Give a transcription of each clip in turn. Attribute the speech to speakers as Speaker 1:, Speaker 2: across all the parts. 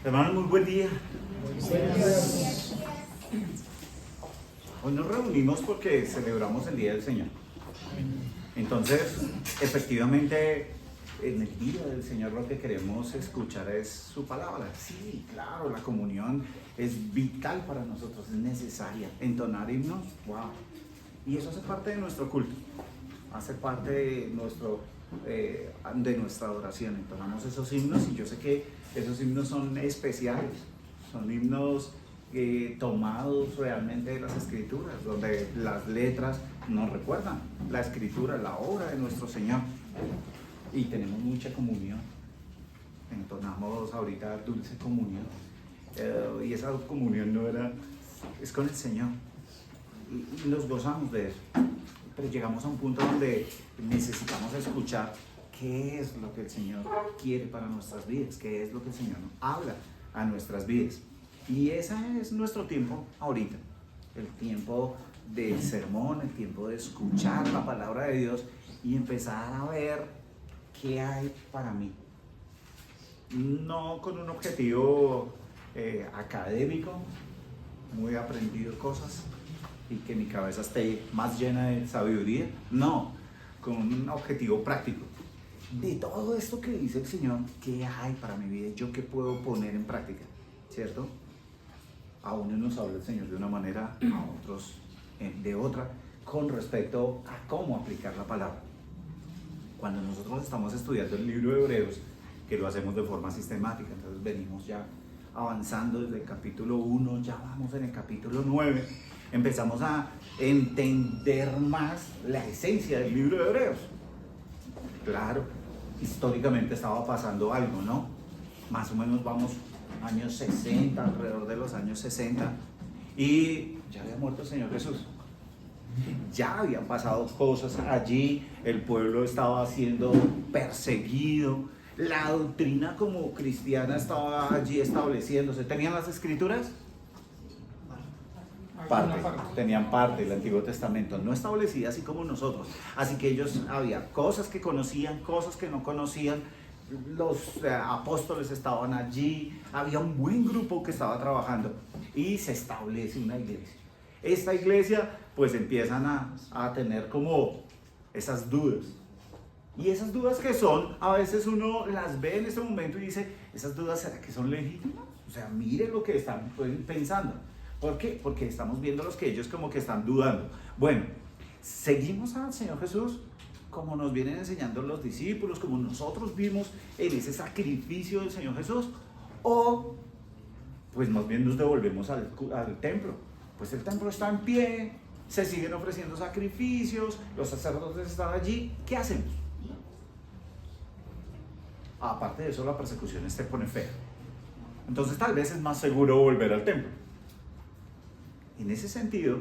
Speaker 1: Hermanos, muy buen día. Hoy nos reunimos porque celebramos el Día del Señor. Entonces, efectivamente, en el Día del Señor lo que queremos escuchar es su palabra. Sí, claro, la comunión es vital para nosotros, es necesaria. Entonar himnos, wow. Y eso hace parte de nuestro culto, hace parte de nuestra adoración. Entonamos esos himnos y yo sé que esos himnos son especiales, son himnos tomados realmente de las escrituras, donde las letras nos recuerdan la escritura, la obra de nuestro Señor, y tenemos mucha comunión. Entonamos ahorita dulce comunión, y esa comunión es con el Señor, y nos gozamos de eso, pero llegamos a un punto donde necesitamos escuchar qué es lo que el Señor quiere para nuestras vidas, qué es lo que el Señor habla a nuestras vidas. Y ese es nuestro tiempo ahorita, el tiempo del sermón, el tiempo de escuchar la palabra de Dios y empezar a ver qué hay para mí. No con un objetivo académico, muy aprendido cosas y que mi cabeza esté más llena de sabiduría, no, con un objetivo práctico. De todo esto que dice el Señor, ¿qué hay para mi vida? ¿Yo qué puedo poner en práctica? ¿Cierto? A unos nos habla el Señor de una manera, a otros de otra, con respecto a cómo aplicar la palabra. Cuando nosotros estamos estudiando el libro de Hebreos, que lo hacemos de forma sistemática, entonces venimos ya avanzando desde el capítulo 1, ya vamos en el capítulo 9, empezamos a entender más la esencia del libro de Hebreos. Claro, históricamente estaba pasando algo, ¿no? Más o menos vamos años 60, alrededor de los años 60, y ya había muerto el Señor Jesús. Ya habían pasado cosas allí, el pueblo estaba siendo perseguido, la doctrina como cristiana estaba allí estableciéndose. ¿Tenían las escrituras? Tenían parte del Antiguo Testamento, no establecida así como nosotros. Así que ellos, había cosas que conocían, cosas que no conocían. Los apóstoles estaban allí, había un buen grupo que estaba trabajando y se establece una iglesia. Esta iglesia pues empiezan a tener como esas dudas, y esas dudas que son, a veces uno las ve en este momento y dice, ¿esas dudas será que son legítimas? O sea, miren lo que están pensando. ¿Por qué? Porque estamos viendo los que ellos como que están dudando. Bueno, seguimos al Señor Jesús como nos vienen enseñando los discípulos, como nosotros vimos en ese sacrificio del Señor Jesús, o pues más bien nos devolvemos al templo. Pues el templo está en pie, se siguen ofreciendo sacrificios, los sacerdotes están allí. ¿Qué hacemos? Aparte de eso, la persecución se pone fea. Entonces tal vez es más seguro volver al templo. En ese sentido,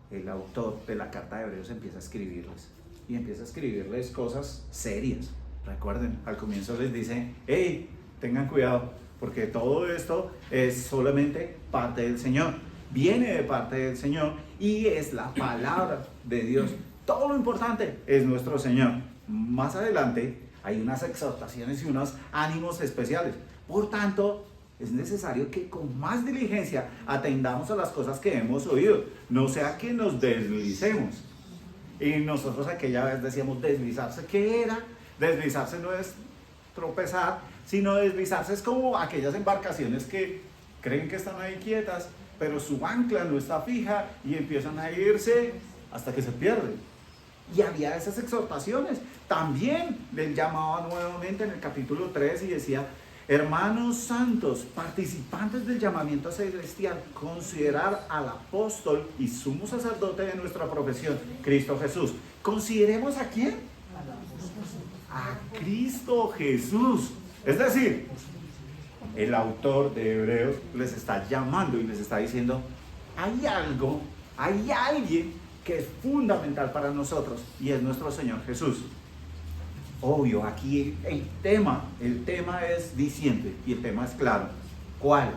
Speaker 1: el autor de la carta de Hebreos empieza a escribirles, y empieza a escribirles cosas serias. Recuerden, al comienzo les dice, hey, tengan cuidado, porque todo esto es solamente parte del Señor, viene de parte del Señor y es la palabra de Dios. Todo lo importante es nuestro Señor. Más adelante hay unas exhortaciones y unos ánimos especiales. Por tanto, es necesario que con más diligencia atendamos a las cosas que hemos oído, no sea que nos deslicemos. Y nosotros aquella vez decíamos deslizarse. ¿Qué era? Deslizarse no es tropezar, sino deslizarse es como aquellas embarcaciones que creen que están ahí quietas, pero su ancla no está fija y empiezan a irse hasta que se pierden. Y había esas exhortaciones. También les llamaba nuevamente en el capítulo 3 y decía, hermanos santos, participantes del llamamiento celestial, considerar al apóstol y sumo sacerdote de nuestra profesión, Cristo Jesús. ¿Consideremos a quién? A Cristo Jesús. Es decir, el autor de Hebreos les está llamando y les está diciendo, hay algo, hay alguien que es fundamental para nosotros, y es nuestro Señor Jesús. Obvio, aquí el tema es diciente y el tema es claro. ¿Cuál?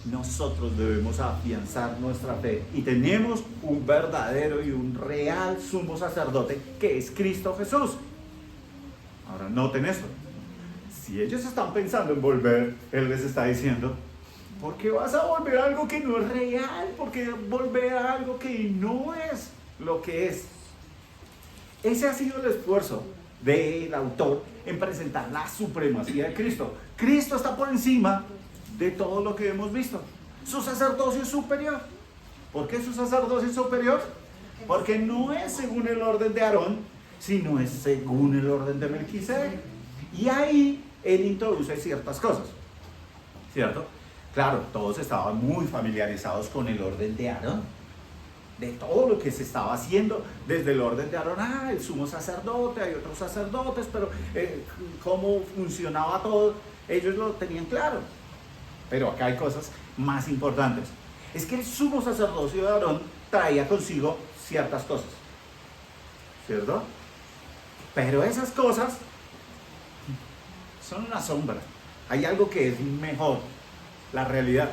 Speaker 1: Nosotros debemos afianzar nuestra fe y tenemos un verdadero y un real sumo sacerdote que es Cristo Jesús. Ahora, noten esto. si ellos están pensando en volver, Él les está diciendo, ¿por qué vas a volver a algo que no es real? ¿Por qué volver a algo que no es lo que es? Ese ha sido el esfuerzo del autor en presentar la supremacía de Cristo. Cristo está por encima de todo lo que hemos visto. Su sacerdocio es superior. ¿Por qué su sacerdocio es superior? Porque no es según el orden de Aarón, sino es según el orden de Melquisedec. Y ahí él introduce ciertas cosas, ¿cierto? Claro, todos estaban muy familiarizados con el orden de Aarón, de todo lo que se estaba haciendo desde el orden de Aarón. El sumo sacerdote, hay otros sacerdotes, pero cómo funcionaba todo, ellos lo tenían claro. Pero acá hay cosas más importantes. Es que el sumo sacerdocio de Aarón traía consigo ciertas cosas, ¿cierto? Pero esas cosas son una sombra. Hay algo que es mejor, la realidad.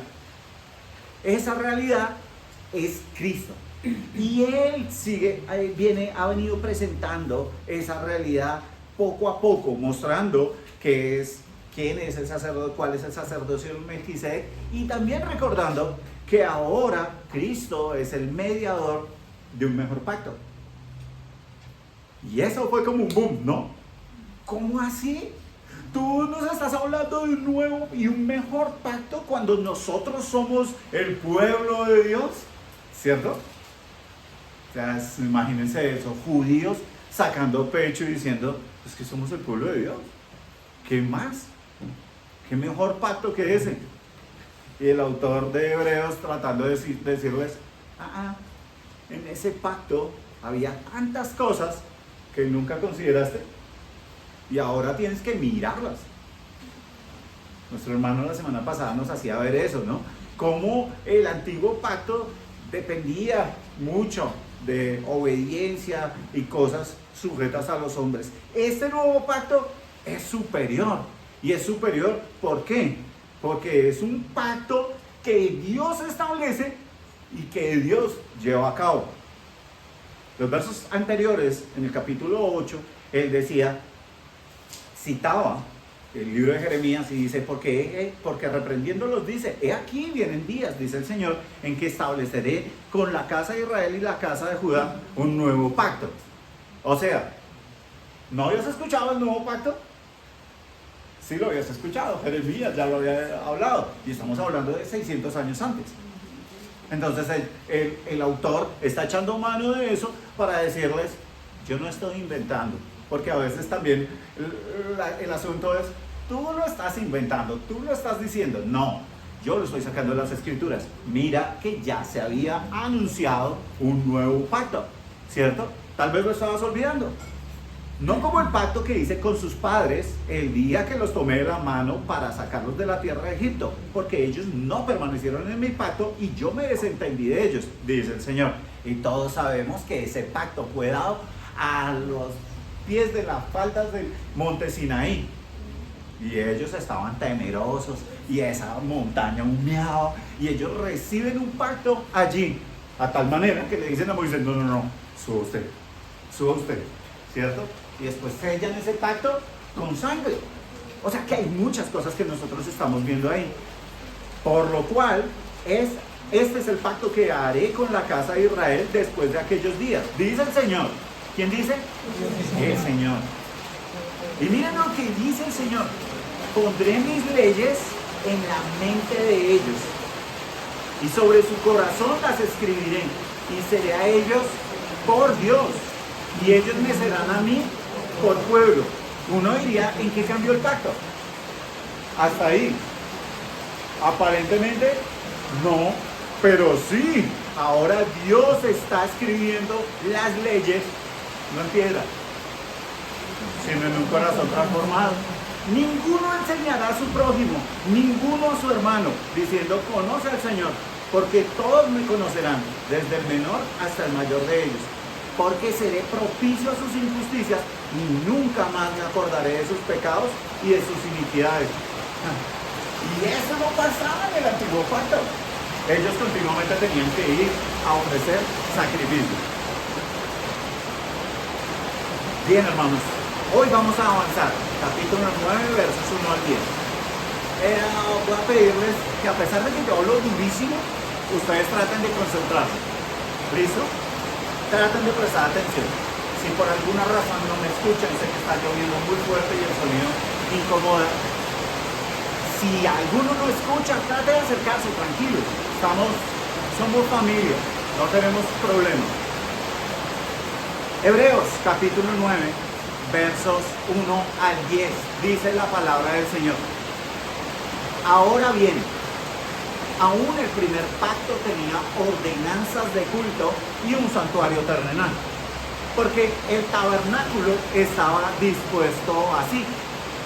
Speaker 1: Esa realidad es Cristo. Y Él ha venido presentando esa realidad poco a poco, mostrando quién es el sacerdote, cuál es el sacerdocio de Melquisedec, y también recordando que ahora Cristo es el mediador de un mejor pacto. Y eso fue como un boom, ¿no? ¿Cómo así? Tú nos estás hablando de un nuevo y un mejor pacto cuando nosotros somos el pueblo de Dios, ¿cierto? O sea, imagínense eso, judíos sacando pecho y diciendo, es que somos el pueblo de Dios. ¿Qué más? ¿Qué mejor pacto que ese? Y el autor de Hebreos tratando de decirles, en ese pacto había tantas cosas que nunca consideraste y ahora tienes que mirarlas. Nuestro hermano la semana pasada nos hacía ver eso, ¿no? Cómo el antiguo pacto dependía mucho de obediencia y cosas sujetas a los hombres. Este nuevo pacto es superior. Y es superior, ¿por qué? Porque es un pacto que Dios establece y que Dios lleva a cabo. Los versos anteriores, en el capítulo 8, él decía, citaba el libro de Jeremías y dice, porque reprendiéndolos dice, he aquí vienen días, dice el Señor, en que estableceré con la casa de Israel y la casa de Judá un nuevo pacto. O sea, ¿no habías escuchado el nuevo pacto? Sí lo habías escuchado, Jeremías ya lo había hablado, y estamos hablando de 600 años antes. Entonces el autor está echando mano de eso para decirles, yo no estoy inventando, porque a veces también el asunto es, tú lo estás inventando, tú lo estás diciendo. No, yo lo estoy sacando de las escrituras. Mira que ya se había anunciado un nuevo pacto, ¿cierto? Tal vez lo estabas olvidando. No como el pacto que hice con sus padres el día que los tomé de la mano para sacarlos de la tierra de Egipto, porque ellos no permanecieron en mi pacto y yo me desentendí de ellos, dice el Señor. Y todos sabemos que ese pacto fue dado a los pies de las faldas del monte Sinaí. Y ellos estaban temerosos y esa montaña humeaba y ellos reciben un pacto allí, a tal manera que le dicen a Moisés, no, suba usted, ¿cierto? Y después sellan ese pacto con sangre. O sea que hay muchas cosas que nosotros estamos viendo ahí. Por lo cual, este es el pacto que haré con la casa de Israel después de aquellos días. Dice el Señor. ¿Quién dice? El Señor. Y miren lo que dice el Señor. Pondré mis leyes en la mente de ellos. Y sobre su corazón las escribiré. Y seré a ellos por Dios. Y ellos me serán a mí por pueblo. Uno diría, ¿en qué cambió el pacto? Hasta ahí. Aparentemente, no, pero sí. Ahora Dios está escribiendo las leyes, no en piedra, sino en un corazón transformado. Ninguno enseñará a su prójimo, ninguno a su hermano, diciendo, conoce al Señor, porque todos me conocerán, desde el menor hasta el mayor de ellos. Porque seré propicio a sus injusticias y nunca más me acordaré de sus pecados y de sus iniquidades. Y eso no pasaba en el antiguo pacto. Ellos continuamente tenían que ir a ofrecer sacrificios. Bien, hermanos, Hoy vamos a avanzar, capítulo 9, versos 1 al 10. Voy a pedirles que a pesar de que yo hablo durísimo, ustedes traten de concentrarse. ¿Listo? Traten de prestar atención. Si por alguna razón no me escuchan, sé que está lloviendo muy fuerte y el sonido incomoda. Si alguno no escucha, trate de acercarse, tranquilo. Somos familia, no tenemos problemas. Hebreos capítulo 9, versos 1 al 10, dice la palabra del Señor. Ahora bien, aún el primer pacto tenía ordenanzas de culto y un santuario terrenal, porque el tabernáculo estaba dispuesto así.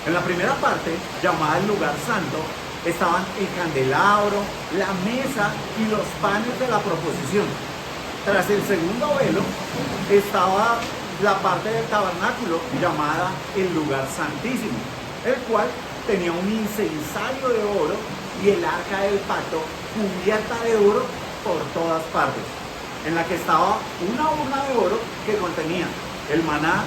Speaker 1: En la primera parte, llamada el lugar santo, estaban el candelabro, la mesa y los panes de la proposición. Tras el segundo velo estaba la parte del tabernáculo llamada el lugar santísimo, el cual tenía un incensario de oro y el arca del pacto cubierta de oro por todas partes, en la que estaba una urna de oro que contenía el maná,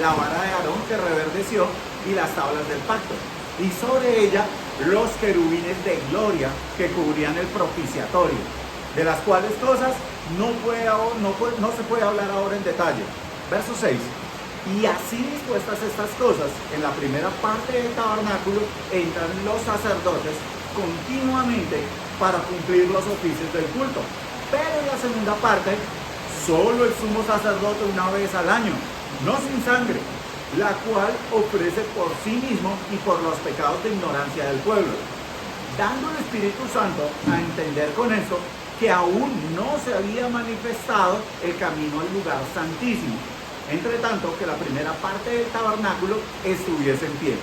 Speaker 1: la vara de Aarón que reverdeció y las tablas del pacto, y sobre ella los querubines de gloria que cubrían el propiciatorio, de las cuales cosas no se puede hablar ahora en detalle. Verso 6. Y así dispuestas estas cosas, en la primera parte del tabernáculo entran los sacerdotes continuamente para cumplir los oficios del culto. Pero en la segunda parte, solo el sumo sacerdote una vez al año, no sin sangre, la cual ofrece por sí mismo y por los pecados de ignorancia del pueblo, dando el Espíritu Santo a entender con esto que aún no se había manifestado el camino al lugar santísimo, entre tanto que la primera parte del tabernáculo estuviese en pie,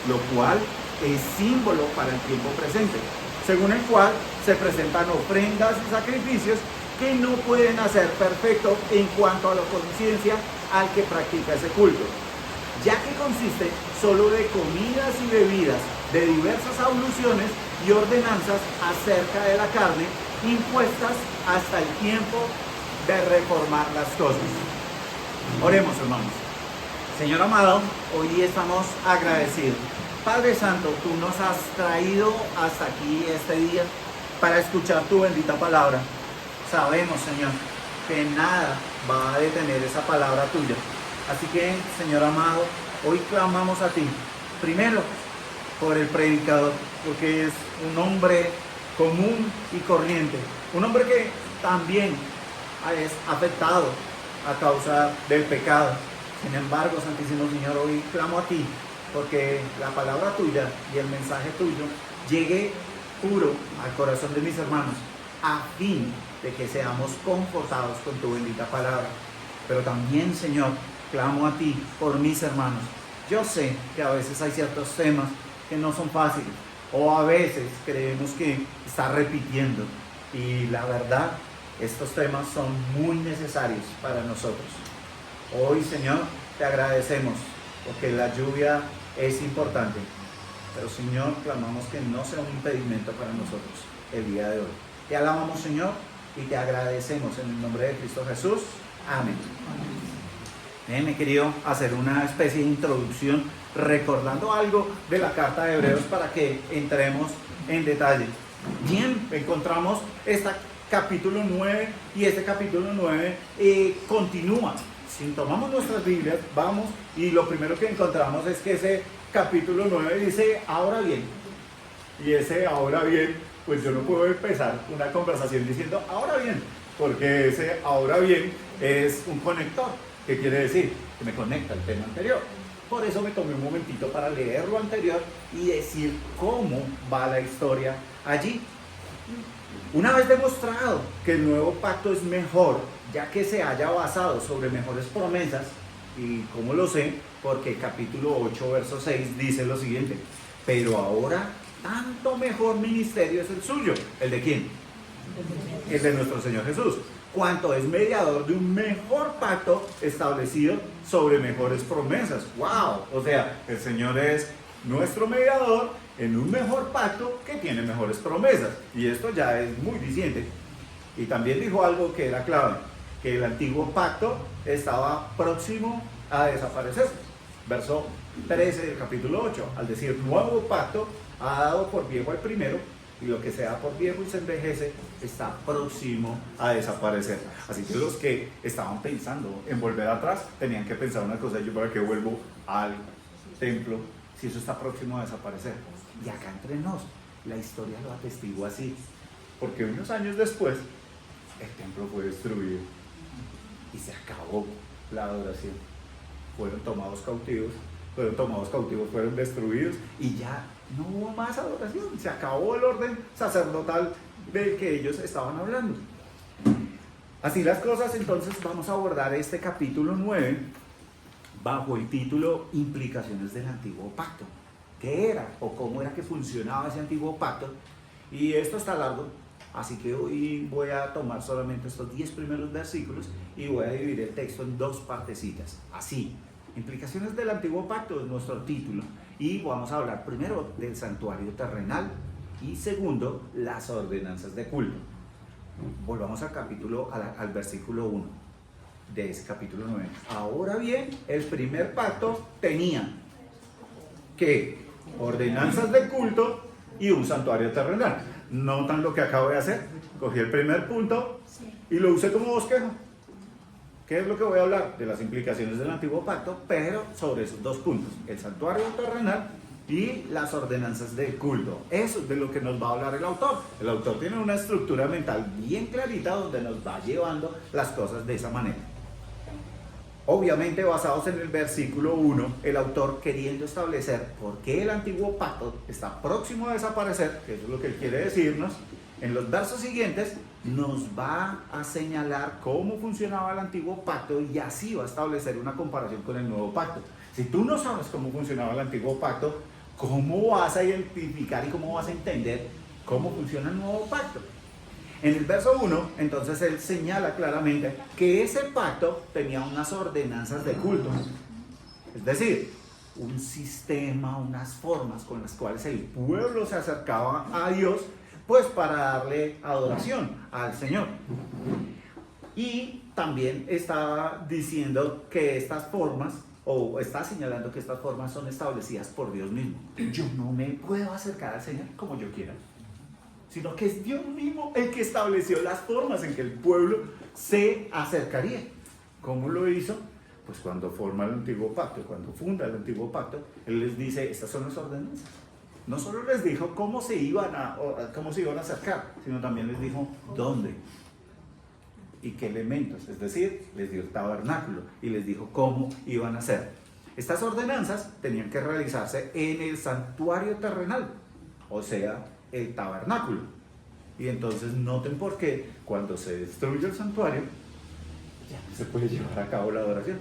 Speaker 1: lo cual es símbolo para el tiempo presente, según el cual se presentan ofrendas y sacrificios que no pueden hacer perfecto en cuanto a la conciencia al que practica ese culto, ya que consiste solo de comidas y bebidas de diversas abluciones y ordenanzas acerca de la carne impuestas hasta el tiempo de reformar las cosas. Oremos, hermanos. Señor amado, hoy estamos agradecidos. Padre Santo, tú nos has traído hasta aquí este día para escuchar tu bendita palabra. Sabemos, Señor, que nada va a detener esa palabra tuya. Así que, Señor amado, hoy clamamos a ti. Primero, por el predicador, porque es un hombre común y corriente. Un hombre que también es afectado a causa del pecado. Sin embargo, Santísimo Señor, hoy clamo a ti, porque la palabra tuya y el mensaje tuyo llegue puro al corazón de mis hermanos, a fin de que seamos confortados con tu bendita palabra. Pero también, Señor, clamo a ti por mis hermanos. Yo sé que a veces hay ciertos temas que no son fáciles, o a veces creemos que está repitiendo, y la verdad, estos temas son muy necesarios para nosotros. Hoy, Señor, te agradecemos porque la lluvia es importante, pero, Señor, clamamos que no sea un impedimento para nosotros el día de hoy. Te alabamos, Señor, y te agradecemos en el nombre de Cristo Jesús. Amén. Me he querido hacer una especie de introducción recordando algo de la carta de Hebreos para que entremos en detalle. Bien, encontramos este capítulo 9 y este capítulo 9 continúa. Si tomamos nuestras Biblias, vamos, y lo primero que encontramos es que ese capítulo 9 dice, ahora bien. Y ese ahora bien, pues yo no puedo empezar una conversación diciendo ahora bien, porque ese ahora bien es un conector. ¿Qué quiere decir? Que me conecta al tema anterior. Por eso me tomé un momentito para leer lo anterior y decir cómo va la historia allí. Una vez demostrado que el nuevo pacto es mejor, ya que se haya basado sobre mejores promesas, y cómo lo sé, porque el capítulo 8, verso 6 dice lo siguiente: pero ahora tanto mejor ministerio es el suyo. ¿El de quién? El de nuestro Señor Jesús, cuanto es mediador de un mejor pacto establecido sobre mejores promesas. ¡Wow! O sea, el Señor es nuestro mediador en un mejor pacto que tiene mejores promesas. Y esto ya es muy diciente. Y también dijo algo que era clave, que el antiguo pacto estaba próximo a desaparecer. verso 13 del capítulo 8, al decir nuevo pacto ha dado por viejo al primero, y lo que se da por viejo y se envejece está próximo a desaparecer. Así que los que estaban pensando en volver atrás tenían que pensar una cosa: yo para qué vuelvo al templo si eso está próximo a desaparecer. Y acá entre nos, la historia lo atestigua así, porque unos años después el templo fue destruido y se acabó la adoración. Fueron tomados cautivos, fueron destruidos y ya no hubo más adoración. Se acabó el orden sacerdotal del que ellos estaban hablando. Así las cosas, entonces vamos a abordar este capítulo 9 bajo el título Implicaciones del Antiguo Pacto. ¿Qué era o cómo era que funcionaba ese Antiguo Pacto? Y esto está largo, así que hoy voy a tomar solamente estos 10 primeros versículos y voy a dividir el texto en dos partecitas. Así, Implicaciones del Antiguo Pacto es nuestro título, y vamos a hablar primero del santuario terrenal y segundo, las ordenanzas de culto. Volvamos al versículo 1 de ese capítulo 9. Ahora bien, el primer pacto tenía que ordenanzas de culto y un santuario terrenal. ¿Notan lo que acabo de hacer? Cogí el primer punto y lo usé como bosquejo. ¿Qué es lo que voy a hablar? De las implicaciones del Antiguo Pacto, pero sobre esos dos puntos: el santuario terrenal y las ordenanzas de culto. Eso es de lo que nos va a hablar el autor. El autor tiene una estructura mental bien clarita donde nos va llevando las cosas de esa manera. Obviamente basados en el versículo 1, el autor queriendo establecer por qué el Antiguo Pacto está próximo a desaparecer, que eso es lo que él quiere decirnos. En los versos siguientes nos va a señalar cómo funcionaba el Antiguo Pacto y así va a establecer una comparación con el Nuevo Pacto. Si tú no sabes cómo funcionaba el Antiguo Pacto, ¿cómo vas a identificar y cómo vas a entender cómo funciona el Nuevo Pacto? En el verso 1, entonces él señala claramente que ese pacto tenía unas ordenanzas de culto, es decir, un sistema, unas formas con las cuales el pueblo se acercaba a Dios, pues para darle adoración al Señor. Y también está diciendo que estas formas, o está señalando que estas formas son establecidas por Dios mismo. Yo no me puedo acercar al Señor como yo quiera, sino que es Dios mismo el que estableció las formas en que el pueblo se acercaría. ¿Cómo lo hizo? Pues cuando forma el Antiguo Pacto, cuando funda el Antiguo Pacto, Él les dice: estas son las ordenanzas. No solo les dijo cómo se iban a acercar, sino también les dijo dónde y qué elementos. Es decir, les dio el tabernáculo y les dijo cómo iban a hacer. Estas ordenanzas tenían que realizarse en el santuario terrenal, o sea, el tabernáculo. Y entonces noten por qué cuando se destruye el santuario ya no se puede llevar a cabo la adoración.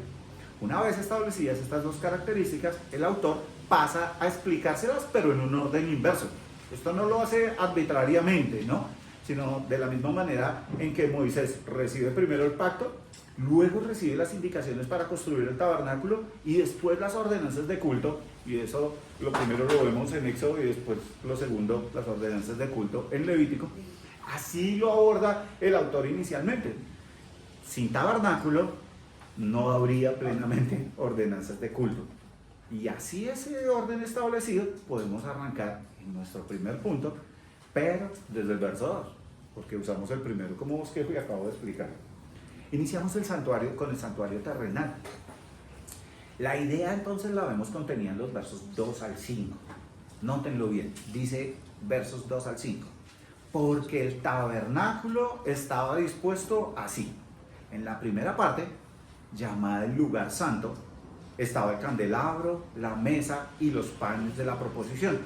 Speaker 1: Una vez establecidas estas dos características, el autor pasa a explicárselas, pero en un orden inverso. Esto no lo hace arbitrariamente, ¿no? Sino de la misma manera en que Moisés recibe primero el pacto, luego recibe las indicaciones para construir el tabernáculo y después las ordenanzas de culto. Y eso lo primero lo vemos en Éxodo y después lo segundo, las ordenanzas de culto en Levítico. Así lo aborda el autor inicialmente. Sin tabernáculo no habría plenamente ordenanzas de culto. Y así ese orden establecido podemos arrancar en nuestro primer punto, pero desde el verso 2, porque usamos el primero como bosquejo y acabo de explicar. Iniciamos el santuario con el santuario terrenal. La idea entonces la vemos contenida en los versos 2 al 5. Nótenlo bien, dice versos 2 al 5. Porque el tabernáculo estaba dispuesto así. En la primera parte, llamada el lugar santo, estaba el candelabro, la mesa y los panes de la proposición.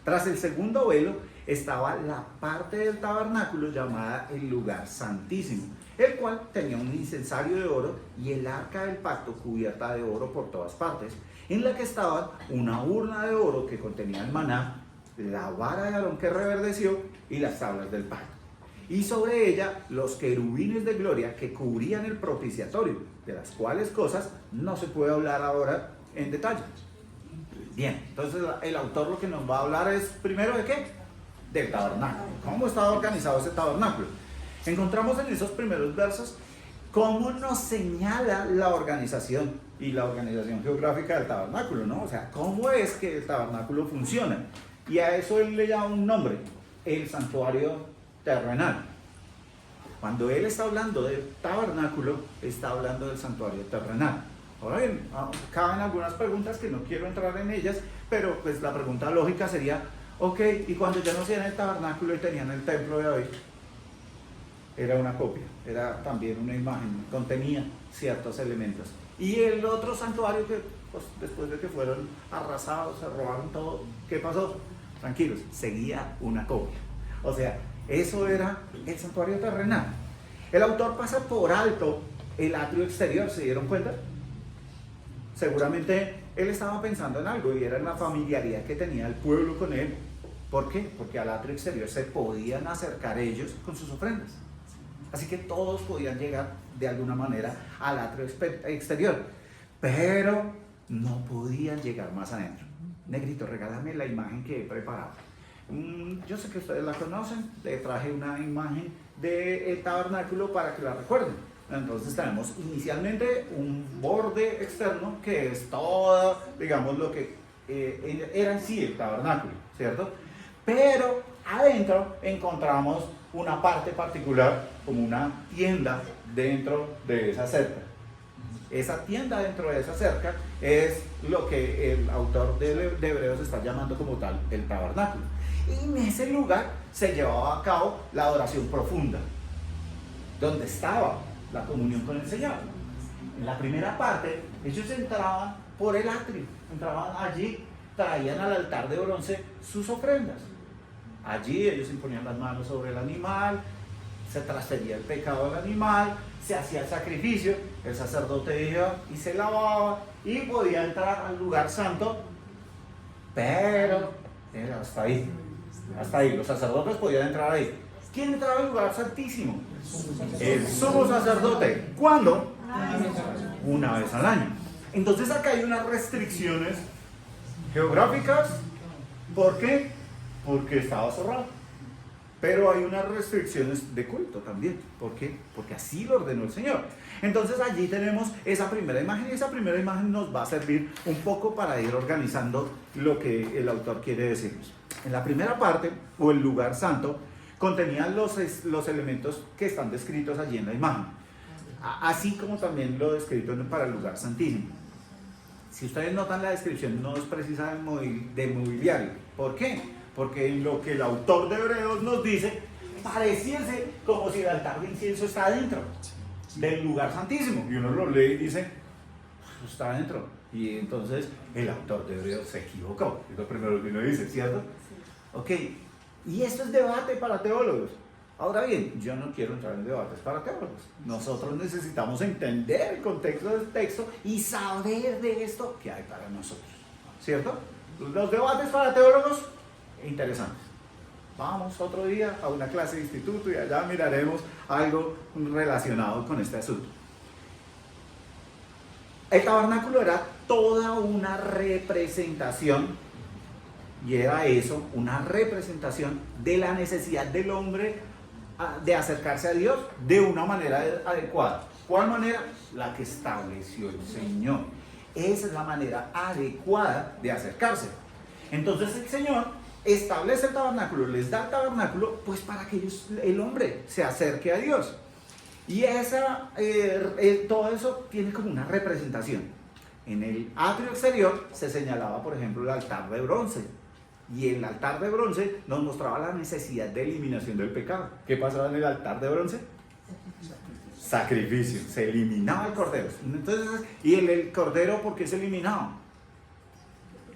Speaker 1: Tras el segundo velo estaba la parte del tabernáculo llamada el lugar santísimo, el cual tenía un incensario de oro y el arca del pacto cubierta de oro por todas partes, en la que estaba una urna de oro que contenía el maná, la vara de Aarón que reverdeció y las tablas del pacto. Y sobre ella los querubines de gloria que cubrían el propiciatorio, de las cuales cosas no se puede hablar ahora en detalle. Bien, entonces el autor lo que nos va a hablar es primero de qué? Del tabernáculo. ¿Cómo estaba organizado ese tabernáculo? Encontramos en esos primeros versos cómo nos señala la organización y la organización geográfica del tabernáculo, ¿no? O sea, ¿cómo es que el tabernáculo funciona? Y a eso él le llama un nombre, el santuario terrenal. Cuando él está hablando del tabernáculo, está hablando del santuario terrenal. Ahora bien, caben algunas preguntas que no quiero entrar en ellas, pero pues la pregunta lógica sería, ok, y cuando ya no hacían el tabernáculo y tenían el templo de David, era una copia, era también una imagen, contenía ciertos elementos. Y el otro santuario que, pues, después de que fueron arrasados, se robaron todo, ¿qué pasó? Tranquilos, seguía una copia. O sea, eso era el santuario terrenal. El autor pasa por alto el atrio exterior, ¿se dieron cuenta? Seguramente él estaba pensando en algo y era en la familiaridad que tenía el pueblo con él. ¿Por qué? Porque al atrio exterior se podían acercar ellos con sus ofrendas. Así que todos podían llegar de alguna manera al atrio exterior, pero no podían llegar más adentro. Negrito, regálame la imagen que he preparado. Yo sé que ustedes la conocen, le traje una imagen del tabernáculo para que la recuerden. Entonces tenemos inicialmente un borde externo que es todo, digamos, lo que era en sí el tabernáculo, ¿cierto? Pero adentro encontramos una parte particular como una tienda dentro de esa cerca. Esa tienda dentro de esa cerca es lo que el autor de Hebreos está llamando como tal el tabernáculo. Y en ese lugar se llevaba a cabo la adoración profunda, donde estaba la comunión con el Señor. En la primera parte, ellos entraban por el atrio, entraban allí, traían al altar de bronce sus ofrendas. Allí ellos imponían las manos sobre el animal, se transfería el pecado del animal, se hacía el sacrificio, el sacerdote iba y se lavaba y podía entrar al lugar santo, pero era hasta ahí, los sacerdotes podían entrar ahí. ¿Quién entraba al lugar santísimo? El sumo sacerdote. ¿Cuándo? Una vez al año. Entonces acá hay unas restricciones geográficas. ¿Por qué? Porque estaba cerrado. Pero hay unas restricciones de culto también. ¿Por qué? Porque así lo ordenó el Señor. Entonces allí tenemos esa primera imagen y esa primera imagen nos va a servir un poco para ir organizando lo que el autor quiere decirnos. En la primera parte, o el lugar santo, contenían los elementos que están descritos allí en la imagen, así como también lo descrito para el lugar santísimo. Si ustedes notan, la descripción no es precisa de mobiliario. ¿Por qué? Porque en lo que el autor de Hebreos nos dice, pareciese como si el altar de incienso está adentro del lugar santísimo. Y uno lo lee y dice, pues está adentro. Y entonces el autor de Hebreos se equivocó. Es lo primero que uno dice, ¿cierto? Ok, y esto es debate para teólogos. Ahora bien, yo no quiero entrar en debates para teólogos. Nosotros necesitamos entender el contexto del texto y saber de esto que hay para nosotros, ¿cierto? Los debates para teólogos, interesantes. Vamos otro día a una clase de instituto y allá miraremos algo relacionado con este asunto. El tabernáculo era toda una representación, y era eso, una representación de la necesidad del hombre de acercarse a Dios de una manera adecuada. ¿Cuál manera? La que estableció el Señor. Esa es la manera adecuada de acercarse. Entonces el Señor establece el tabernáculo, les da el tabernáculo, pues para que el hombre se acerque a Dios. Y todo eso tiene como una representación. En el atrio exterior se señalaba, por ejemplo, el altar de bronce. Y el altar de bronce nos mostraba la necesidad de eliminación del pecado. ¿Qué pasaba en el altar de bronce? Sacrificio. Se eliminaba el cordero. Entonces, ¿y el cordero por qué se eliminaba?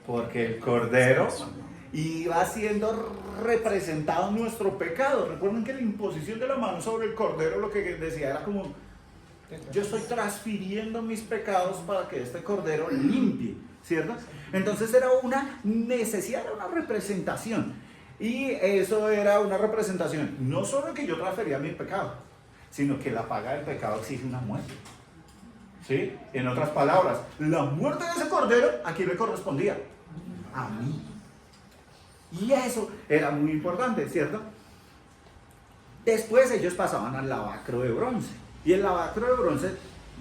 Speaker 1: Porque el cordero iba siendo representado nuestro pecado. Recuerden que la imposición de la mano sobre el cordero lo que decía era como, yo estoy transfiriendo mis pecados para que este cordero limpie, ¿cierto? Entonces era una necesidad, era una representación. Y eso era una representación, no solo que yo transfería mi pecado, sino que la paga del pecado exige una muerte. ¿Sí? En otras palabras, la muerte de ese cordero, ¿a quién le correspondía? A mí. Y eso era muy importante, ¿cierto? Después ellos pasaban al lavacro de bronce. Y el lavacro de bronce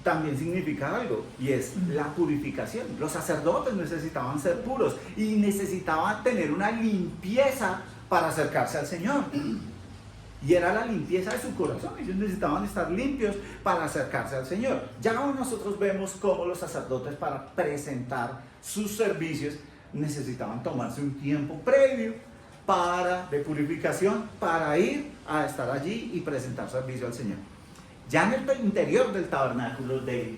Speaker 1: también significa algo, y es la purificación. Los sacerdotes necesitaban ser puros y necesitaban tener una limpieza para acercarse al Señor. Y era la limpieza de su corazón. Ellos necesitaban estar limpios para acercarse al Señor. Ya nosotros vemos cómo los sacerdotes, para presentar sus servicios, necesitaban tomarse un tiempo previo de purificación para ir a estar allí y presentar servicio al Señor. Ya en el interior del tabernáculo, de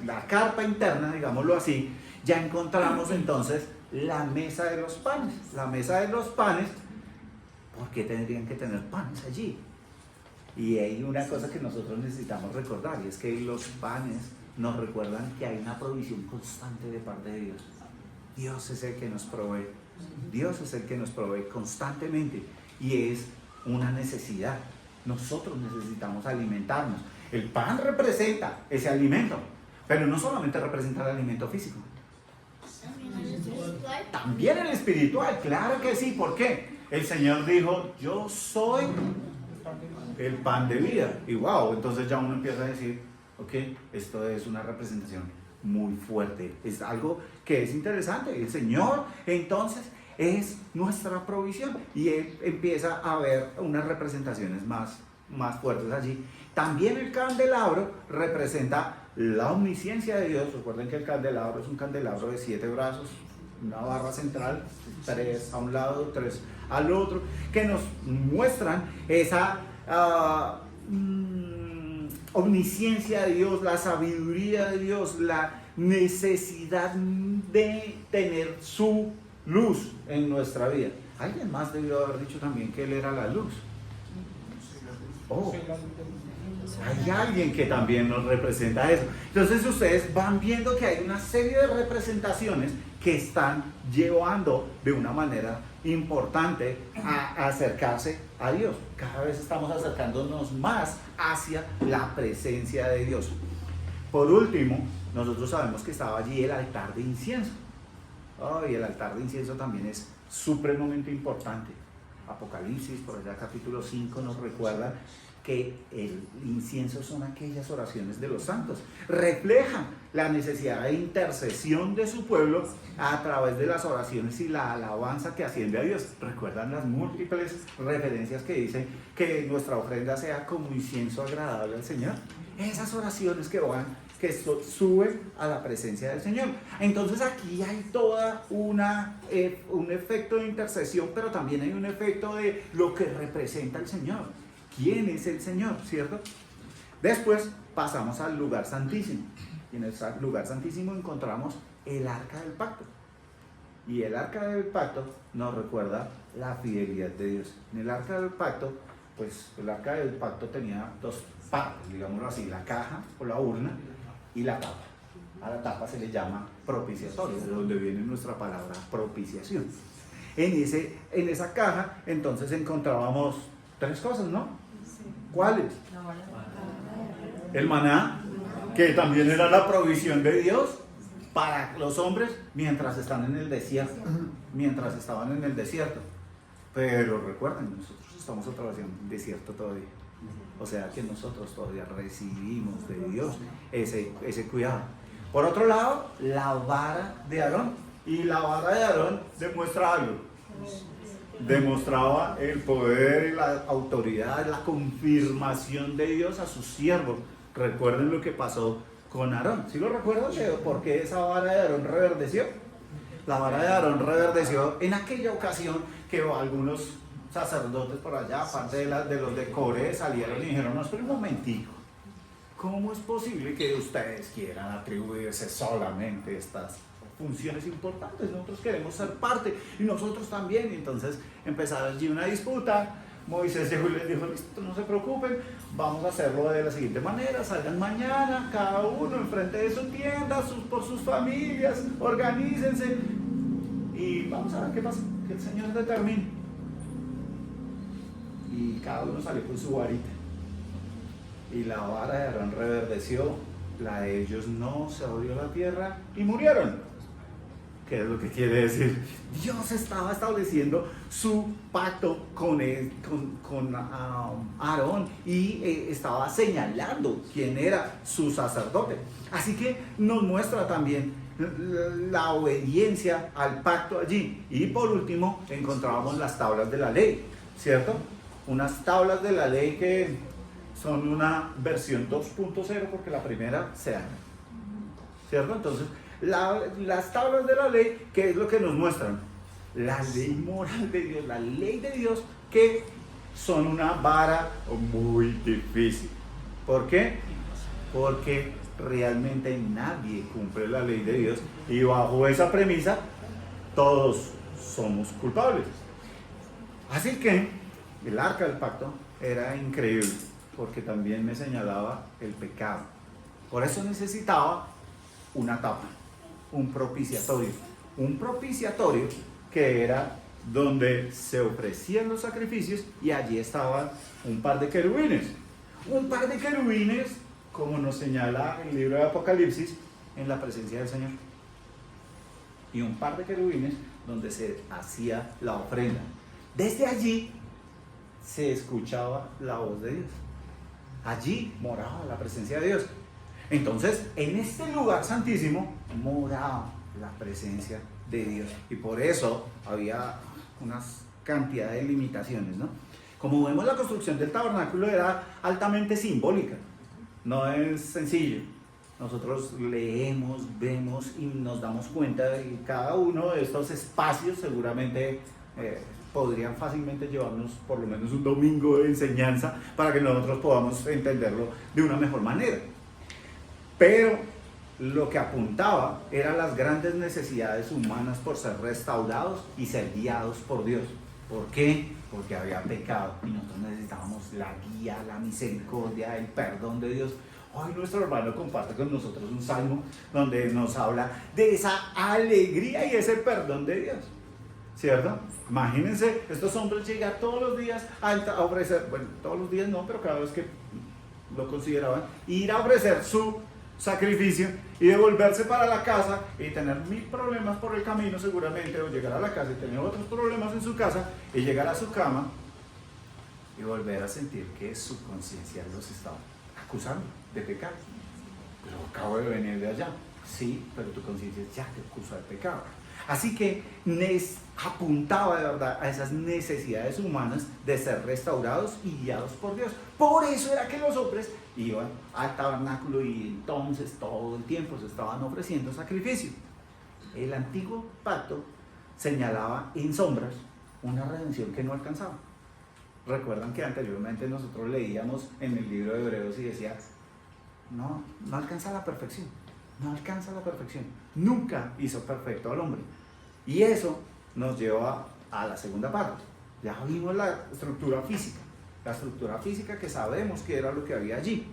Speaker 1: la carpa interna, digámoslo así, ya encontramos entonces la mesa de los panes. La mesa de los panes, ¿por qué tendrían que tener panes allí? Y hay una cosa que nosotros necesitamos recordar, y es que los panes nos recuerdan que hay una provisión constante de parte de Dios. Dios es el que nos provee. Dios es el que nos provee constantemente, y es una necesidad. Nosotros necesitamos alimentarnos. El pan representa ese alimento, pero no solamente representa el alimento físico. También el espiritual, claro que sí. ¿Por qué? El Señor dijo, yo soy el pan de vida. Y wow, entonces ya uno empieza a decir, ok, esto es una representación muy fuerte. Es algo que es interesante. El Señor entonces es nuestra provisión, y Él empieza a ver unas representaciones más fuertes allí. También el candelabro representa la omnisciencia de Dios. Recuerden que el candelabro es un candelabro de 7 brazos, una barra central, 3 a un lado, 3 al otro, que nos muestran esa omnisciencia de Dios, la sabiduría de Dios, la necesidad de tener su luz en nuestra vida. Alguien más debió haber dicho también que Él era la luz. Oh, hay alguien que también nos representa eso. Entonces ustedes van viendo que hay una serie de representaciones que están llevando de una manera importante a acercarse a Dios. Cada vez estamos acercándonos más hacia la presencia de Dios. Por último, nosotros sabemos que estaba allí el altar de incienso. Y el altar de incienso también es supremamente importante. Apocalipsis, por allá capítulo 5, nos recuerda que el incienso son aquellas oraciones de los santos. Reflejan la necesidad de intercesión de su pueblo a través de las oraciones y la alabanza que asciende a Dios. ¿Recuerdan las múltiples referencias que dicen que nuestra ofrenda sea como incienso agradable al Señor? Esas oraciones que suben a la presencia del Señor. Entonces aquí hay toda un efecto de intercesión, pero también hay un efecto de lo que representa el Señor. ¿Quién es el Señor? ¿Cierto? Después pasamos al lugar santísimo. Y en el lugar santísimo encontramos el arca del pacto. Y el arca del pacto nos recuerda la fidelidad de Dios. En el arca del pacto, pues el arca del pacto tenía 2 partes, digámoslo así, la caja o la urna y la tapa. A la tapa se le llama propiciatorio, de donde viene nuestra palabra propiciación. En esa caja entonces encontrábamos 3 cosas, ¿no? ¿Cuáles? El maná, que también era la provisión de Dios para los hombres mientras están en el desierto, mientras estaban en el desierto. Pero recuerden, nosotros estamos otra vez en el desierto todavía. O sea que nosotros todavía recibimos de Dios ese cuidado. Por otro lado, la vara de Aarón. Y la vara de Aarón demuestra algo. Demostraba el poder y la autoridad, la confirmación de Dios a sus siervos. Recuerden lo que pasó con Aarón. ¿Sí lo recuerdan? ¿Por qué esa vara de Aarón reverdeció? La vara de Aarón reverdeció en aquella ocasión que algunos sacerdotes por allá, aparte de los de Coré, salieron y dijeron: no, espera un momentico, ¿cómo es posible que ustedes quieran atribuirse solamente estas funciones importantes? Nosotros queremos ser parte y nosotros también. Y entonces empezaron allí una disputa. Moisés llegó y les dijo: listo, no se preocupen, vamos a hacerlo de la siguiente manera: salgan mañana, cada uno enfrente de su tienda, por sus familias, organícense y vamos a ver qué pasa, que el Señor determine. Y cada uno salió con su varita. Y la vara de Aarón reverdeció, la de ellos no, se abrió la tierra y murieron. ¿Qué es lo que quiere decir? Dios estaba estableciendo su pacto con Aarón y estaba señalando quién era su sacerdote. Así que nos muestra también la obediencia al pacto allí. Y por último encontrábamos las tablas de la ley, ¿cierto? Unas tablas de la ley que son una versión 2.0 porque la primera se daña, ¿cierto? Entonces las tablas de la ley, ¿qué es lo que nos muestran? La ley moral de Dios, la ley de Dios, que son una vara muy difícil. ¿Por qué? Porque realmente nadie cumple la ley de Dios y bajo esa premisa todos somos culpables. Así que el arca del pacto era increíble porque también me señalaba el pecado. Por eso necesitaba una tapa, un propiciatorio que era donde se ofrecían los sacrificios y allí estaban un par de querubines, como nos señala el libro de Apocalipsis, en la presencia del Señor, y un par de querubines donde se hacía la ofrenda. Desde allí se escuchaba la voz de Dios, allí moraba la presencia de Dios. Entonces, en este lugar santísimo moraba la presencia de Dios. Y por eso había unas cantidad de limitaciones, ¿no? Como vemos, la construcción del tabernáculo era altamente simbólica. No es sencillo. Nosotros leemos, vemos y nos damos cuenta de que cada uno de estos espacios seguramente podrían fácilmente llevarnos por lo menos un domingo de enseñanza para que nosotros podamos entenderlo de una mejor manera. Pero lo que apuntaba eran las grandes necesidades humanas por ser restaurados y ser guiados por Dios. ¿Por qué? Porque había pecado y nosotros necesitábamos la guía, la misericordia, el perdón de Dios. Hoy nuestro hermano comparte con nosotros un salmo donde nos habla de esa alegría y ese perdón de Dios, ¿cierto? Imagínense, estos hombres llegan todos los días a ofrecer, bueno, todos los días no, pero cada vez que lo consideraban, ir a ofrecer su sacrificio y devolverse para la casa y tener 1000 problemas por el camino seguramente, o llegar a la casa y tener otros problemas en su casa y llegar a su cama y volver a sentir que su conciencia los estaba acusando de pecado. Pero acabo de venir de allá. Sí, pero tu conciencia ya te acusa de pecado. Así que apuntaba de verdad a esas necesidades humanas de ser restaurados y guiados por Dios. Por eso era que los hombres iban al tabernáculo y entonces todo el tiempo se estaban ofreciendo sacrificios. El antiguo pacto señalaba en sombras una redención que no alcanzaba. Recuerdan que anteriormente nosotros leíamos en el libro de Hebreos y decía, no alcanza la perfección. No alcanza la perfección. Nunca hizo perfecto al hombre. Y eso nos lleva a la segunda parte. Ya vimos la estructura física que sabemos que era lo que había allí.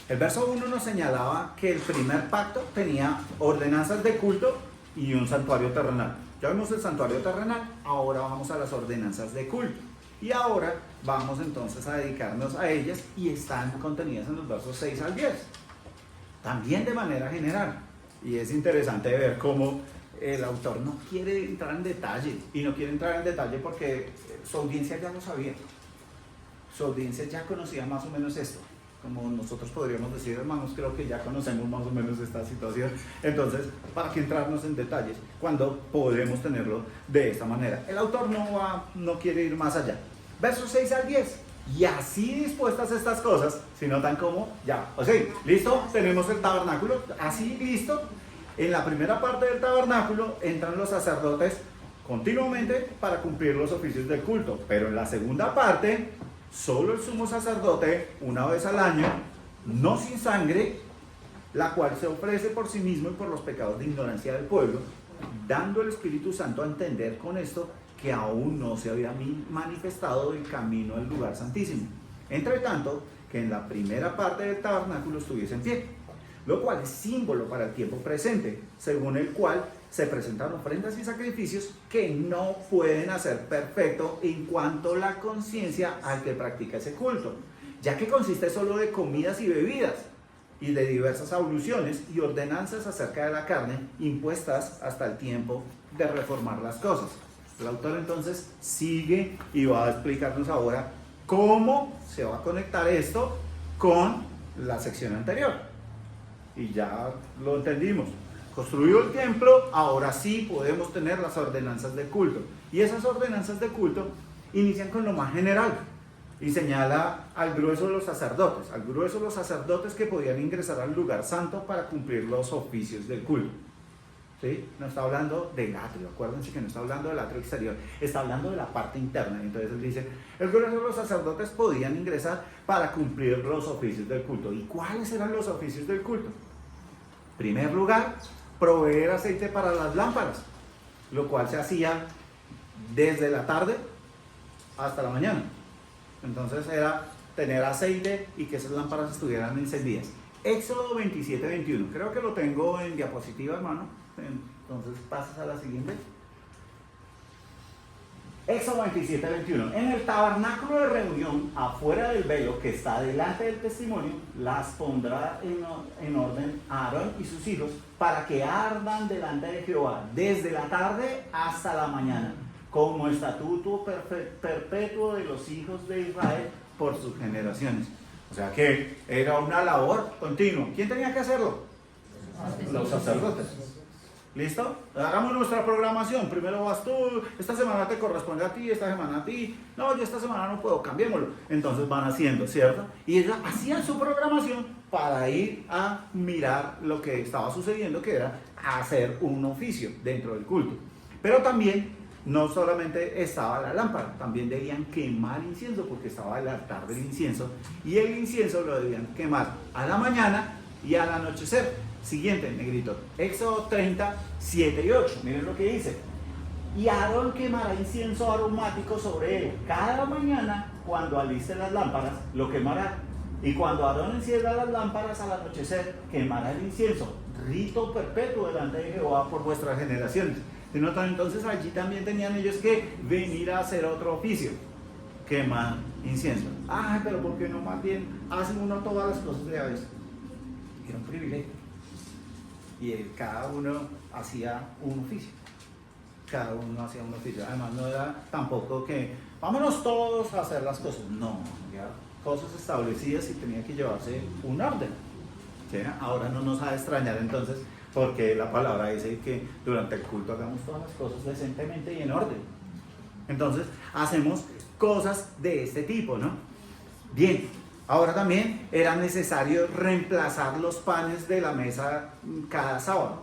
Speaker 1: El verso 1 nos señalaba que el primer pacto tenía ordenanzas de culto y un santuario terrenal. Ya vimos el santuario terrenal, ahora vamos a las ordenanzas de culto. Y ahora vamos entonces a dedicarnos a ellas y están contenidas en los versos 6 al 10. También de manera general. Y es interesante ver cómo el autor no quiere entrar en detalle. Y no quiere entrar en detalle porque su audiencia ya lo sabía. Su audiencia ya conocía más o menos esto. Como nosotros podríamos decir, hermanos, creo que ya conocemos más o menos esta situación. Entonces, ¿para qué entrarnos en detalles cuando podemos tenerlo de esta manera? El autor no quiere ir más allá. Versos 6 al 10. Y así dispuestas estas cosas, si notan cómo, ya, o sea, listo, tenemos el tabernáculo, así listo. En la primera parte del tabernáculo entran los sacerdotes continuamente para cumplir los oficios del culto, pero en la segunda parte, solo el sumo sacerdote, una vez al año, no sin sangre, la cual se ofrece por sí mismo y por los pecados de ignorancia del pueblo, dando el Espíritu Santo a entender con esto que aún no se había manifestado el camino al lugar santísimo. Entre tanto, que en la primera parte del tabernáculo estuviese en pie, lo cual es símbolo para el tiempo presente, según el cual se presentan ofrendas y sacrificios que no pueden hacer perfecto en cuanto a la conciencia al que practica ese culto, ya que consiste solo de comidas y bebidas, y de diversas abluciones y ordenanzas acerca de la carne impuestas hasta el tiempo de reformar las cosas. El autor entonces sigue y va a explicarnos ahora cómo se va a conectar esto con la sección anterior. Y ya lo entendimos. Construido el templo, ahora sí podemos tener las ordenanzas de culto. Y esas ordenanzas de culto inician con lo más general y señala al grueso de los sacerdotes que podían ingresar al lugar santo para cumplir los oficios del culto. ¿Sí? No está hablando del atrio, acuérdense que no está hablando del atrio exterior, está hablando de la parte interna. Entonces él dice, el grueso de los sacerdotes podían ingresar para cumplir los oficios del culto. ¿Y cuáles eran los oficios del culto? En primer lugar, proveer aceite para las lámparas, lo cual se hacía desde la tarde hasta la mañana. Entonces era tener aceite y que esas lámparas estuvieran encendidas. Éxodo 27-21, creo que lo tengo en diapositiva, hermano. Entonces pasas a la siguiente. Éxodo 27-21. En el tabernáculo de reunión, afuera del velo que está delante del testimonio, las pondrá en orden Aarón y sus hijos para que ardan delante de Jehová desde la tarde hasta la mañana, como estatuto perpetuo de los hijos de Israel por sus generaciones. O sea que era una labor continua. ¿Quién tenía que hacerlo? Los sacerdotes. ¿Listo? Hagamos nuestra programación. Primero vas tú, esta semana te corresponde a ti, esta semana a ti. No, yo esta semana no puedo, cambiémoslo. Entonces van haciendo, ¿cierto? Y ellos hacían su programación para ir a mirar lo que estaba sucediendo, que era hacer un oficio dentro del culto. Pero también, no solamente estaba la lámpara, también debían quemar incienso, porque estaba el altar del incienso. Y el incienso lo debían quemar a la mañana y al anochecer. Siguiente, negrito. Éxodo 30, 7 y 8. Miren lo que dice. Y Aarón quemará incienso aromático sobre él. Cada mañana, cuando aliste las lámparas, lo quemará. Y cuando Aarón encienda las lámparas al anochecer, quemará el incienso. Rito perpetuo delante de Jehová por vuestras generaciones. ¿Se notan? Entonces allí también tenían ellos que venir a hacer otro oficio. Quemar incienso. Ay, pero ¿por qué no más bien hacen uno todas las cosas de a vez? Era un privilegio. Y cada uno hacía un oficio. Cada uno hacía un oficio. Además no era tampoco que vámonos todos a hacer las cosas. No, ya cosas establecidas y tenía que llevarse un orden. ¿Sí? Ahora no nos ha de extrañar entonces, porque la palabra dice que durante el culto hagamos todas las cosas decentemente y en orden. Entonces hacemos cosas de este tipo, ¿no? Bien. Ahora también era necesario reemplazar los panes de la mesa cada sábado.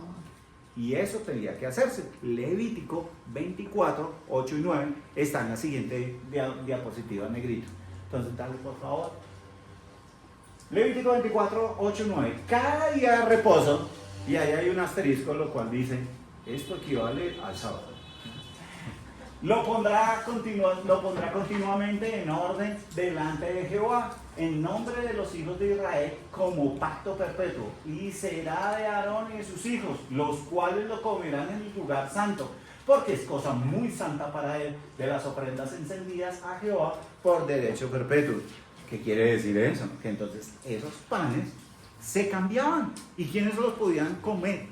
Speaker 1: Y eso tenía que hacerse. Levítico 24, 8 y 9 está en la siguiente diapositiva, negrito. Entonces, dale por favor. Levítico 24, 8 y 9. Cada día de reposo, y ahí hay un asterisco, lo cual dice, esto equivale al sábado. Lo pondrá continuamente en orden delante de Jehová, en nombre de los hijos de Israel, como pacto perpetuo. Y será de Aarón y de sus hijos, los cuales lo comerán en el lugar santo, porque es cosa muy santa para él, de las ofrendas encendidas a Jehová por derecho perpetuo. ¿Qué quiere decir eso? Que entonces esos panes se cambiaban. ¿Y quiénes los podían comer?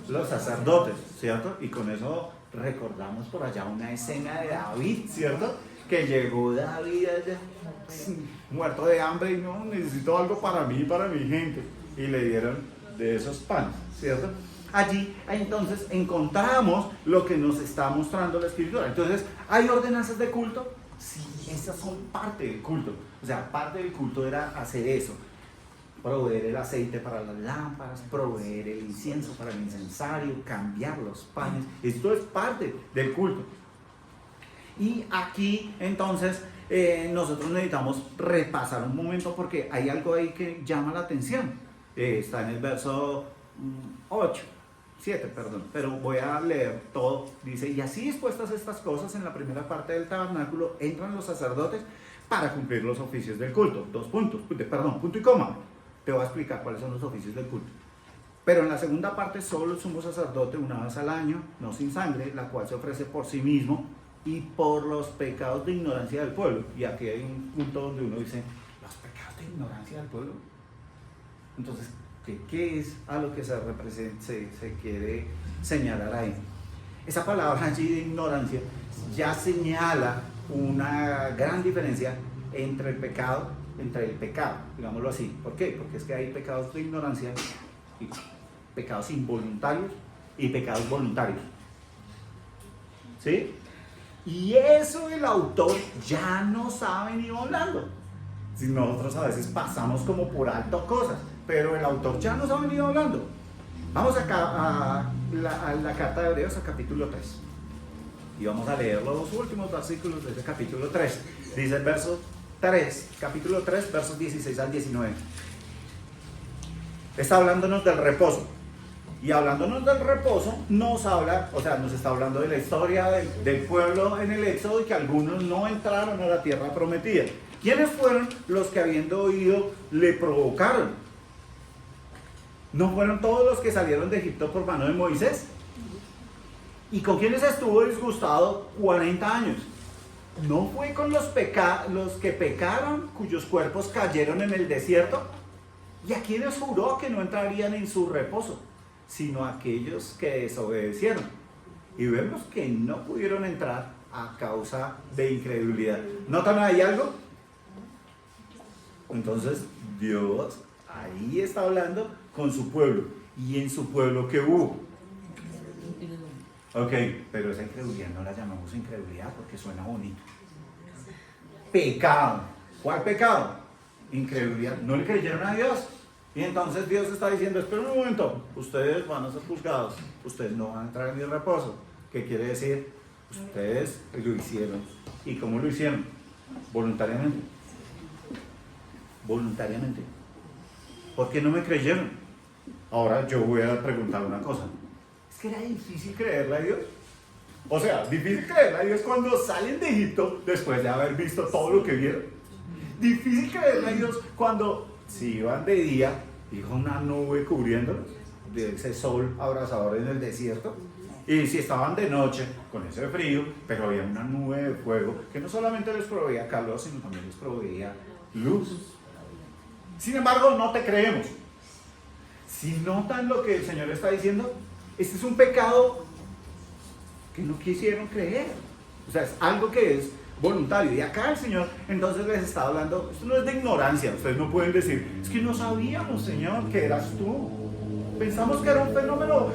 Speaker 1: Los sacerdotes, ¿cierto? Y con eso recordamos por allá una escena de David, ¿cierto? Que llegó David muerto de hambre y no, necesito algo para mí y para mi gente. Y le dieron de esos panes, ¿cierto? Allí entonces encontramos lo que nos está mostrando la Escritura. Entonces, ¿hay ordenanzas de culto? Sí, esas son parte del culto. O sea, parte del culto era hacer eso. Proveer el aceite para las lámparas, proveer el incienso para el incensario, cambiar los panes. Esto es parte del culto. Y aquí entonces nosotros necesitamos repasar un momento porque hay algo ahí que llama la atención. Está en el verso 7, pero voy a leer todo. Dice, y así dispuestas estas cosas en la primera parte del tabernáculo, entran los sacerdotes para cumplir los oficios del culto. Punto y coma. Te voy a explicar cuáles son los oficios del culto. Pero en la segunda parte, solo el sumo sacerdote una vez al año, no sin sangre, la cual se ofrece por sí mismo y por los pecados de ignorancia del pueblo. Y aquí hay un punto donde uno dice, ¿los pecados de ignorancia del pueblo? Entonces, ¿qué es a lo que se quiere señalar ahí? Esa palabra allí de ignorancia ya señala una gran diferencia entre el pecado, digámoslo así. ¿Por qué? Porque es que hay pecados de ignorancia, y pecados involuntarios y pecados voluntarios. ¿Sí? Y eso el autor ya nos ha venido hablando. Si nosotros a veces pasamos como por alto cosas, pero el autor ya nos ha venido hablando. Vamos acá a la carta de Hebreos, a capítulo 3. Y vamos a leer los últimos versículos de ese capítulo 3. Dice el verso 3, capítulo 3, versos 16 al 19. Está hablándonos del reposo. Y hablándonos del reposo, nos está hablando de la historia del pueblo en el Éxodo y que algunos no entraron a la tierra prometida. ¿Quiénes fueron los que, habiendo oído, le provocaron? ¿No fueron todos los que salieron de Egipto por mano de Moisés? ¿Y con quiénes estuvo disgustado 40 años? ¿No fue con los que pecaron, cuyos cuerpos cayeron en el desierto? ¿Y a quienes juró que no entrarían en su reposo, sino a aquellos que desobedecieron? Y vemos que no pudieron entrar a causa de incredulidad. ¿Notan ahí algo? Entonces Dios ahí está hablando con su pueblo. ¿Y en su pueblo qué hubo? Ok, pero esa incredulidad no la llamamos incredulidad porque suena bonito. Pecado. ¿Cuál pecado? Incredulidad. No le creyeron a Dios. Y entonces Dios está diciendo, espera un momento, ustedes van a ser juzgados, ustedes no van a entrar en mi reposo. ¿Qué quiere decir? Ustedes lo hicieron. ¿Y cómo lo hicieron? Voluntariamente. Voluntariamente. ¿Por qué no me creyeron? Ahora yo voy a preguntar una cosa. ¿Es que era difícil creerle a Dios? O sea, difícil creerle a Dios cuando salen de Egipto después de haber visto todo lo que vieron. Difícil creerle a Dios cuando si iban de día, dijo una nube cubriéndolos, de ese sol abrasador en el desierto. Y si estaban de noche, con ese frío, pero había una nube de fuego que no solamente les proveía calor, sino también les proveía luz. Sin embargo, no te creemos. Si notan lo que el Señor está diciendo, este es un pecado que no quisieron creer. O sea, es algo que es voluntario. Y acá el Señor entonces les está hablando, esto no es de ignorancia. Ustedes no pueden decir, es que no sabíamos, Señor, que eras tú. Pensamos que era un fenómeno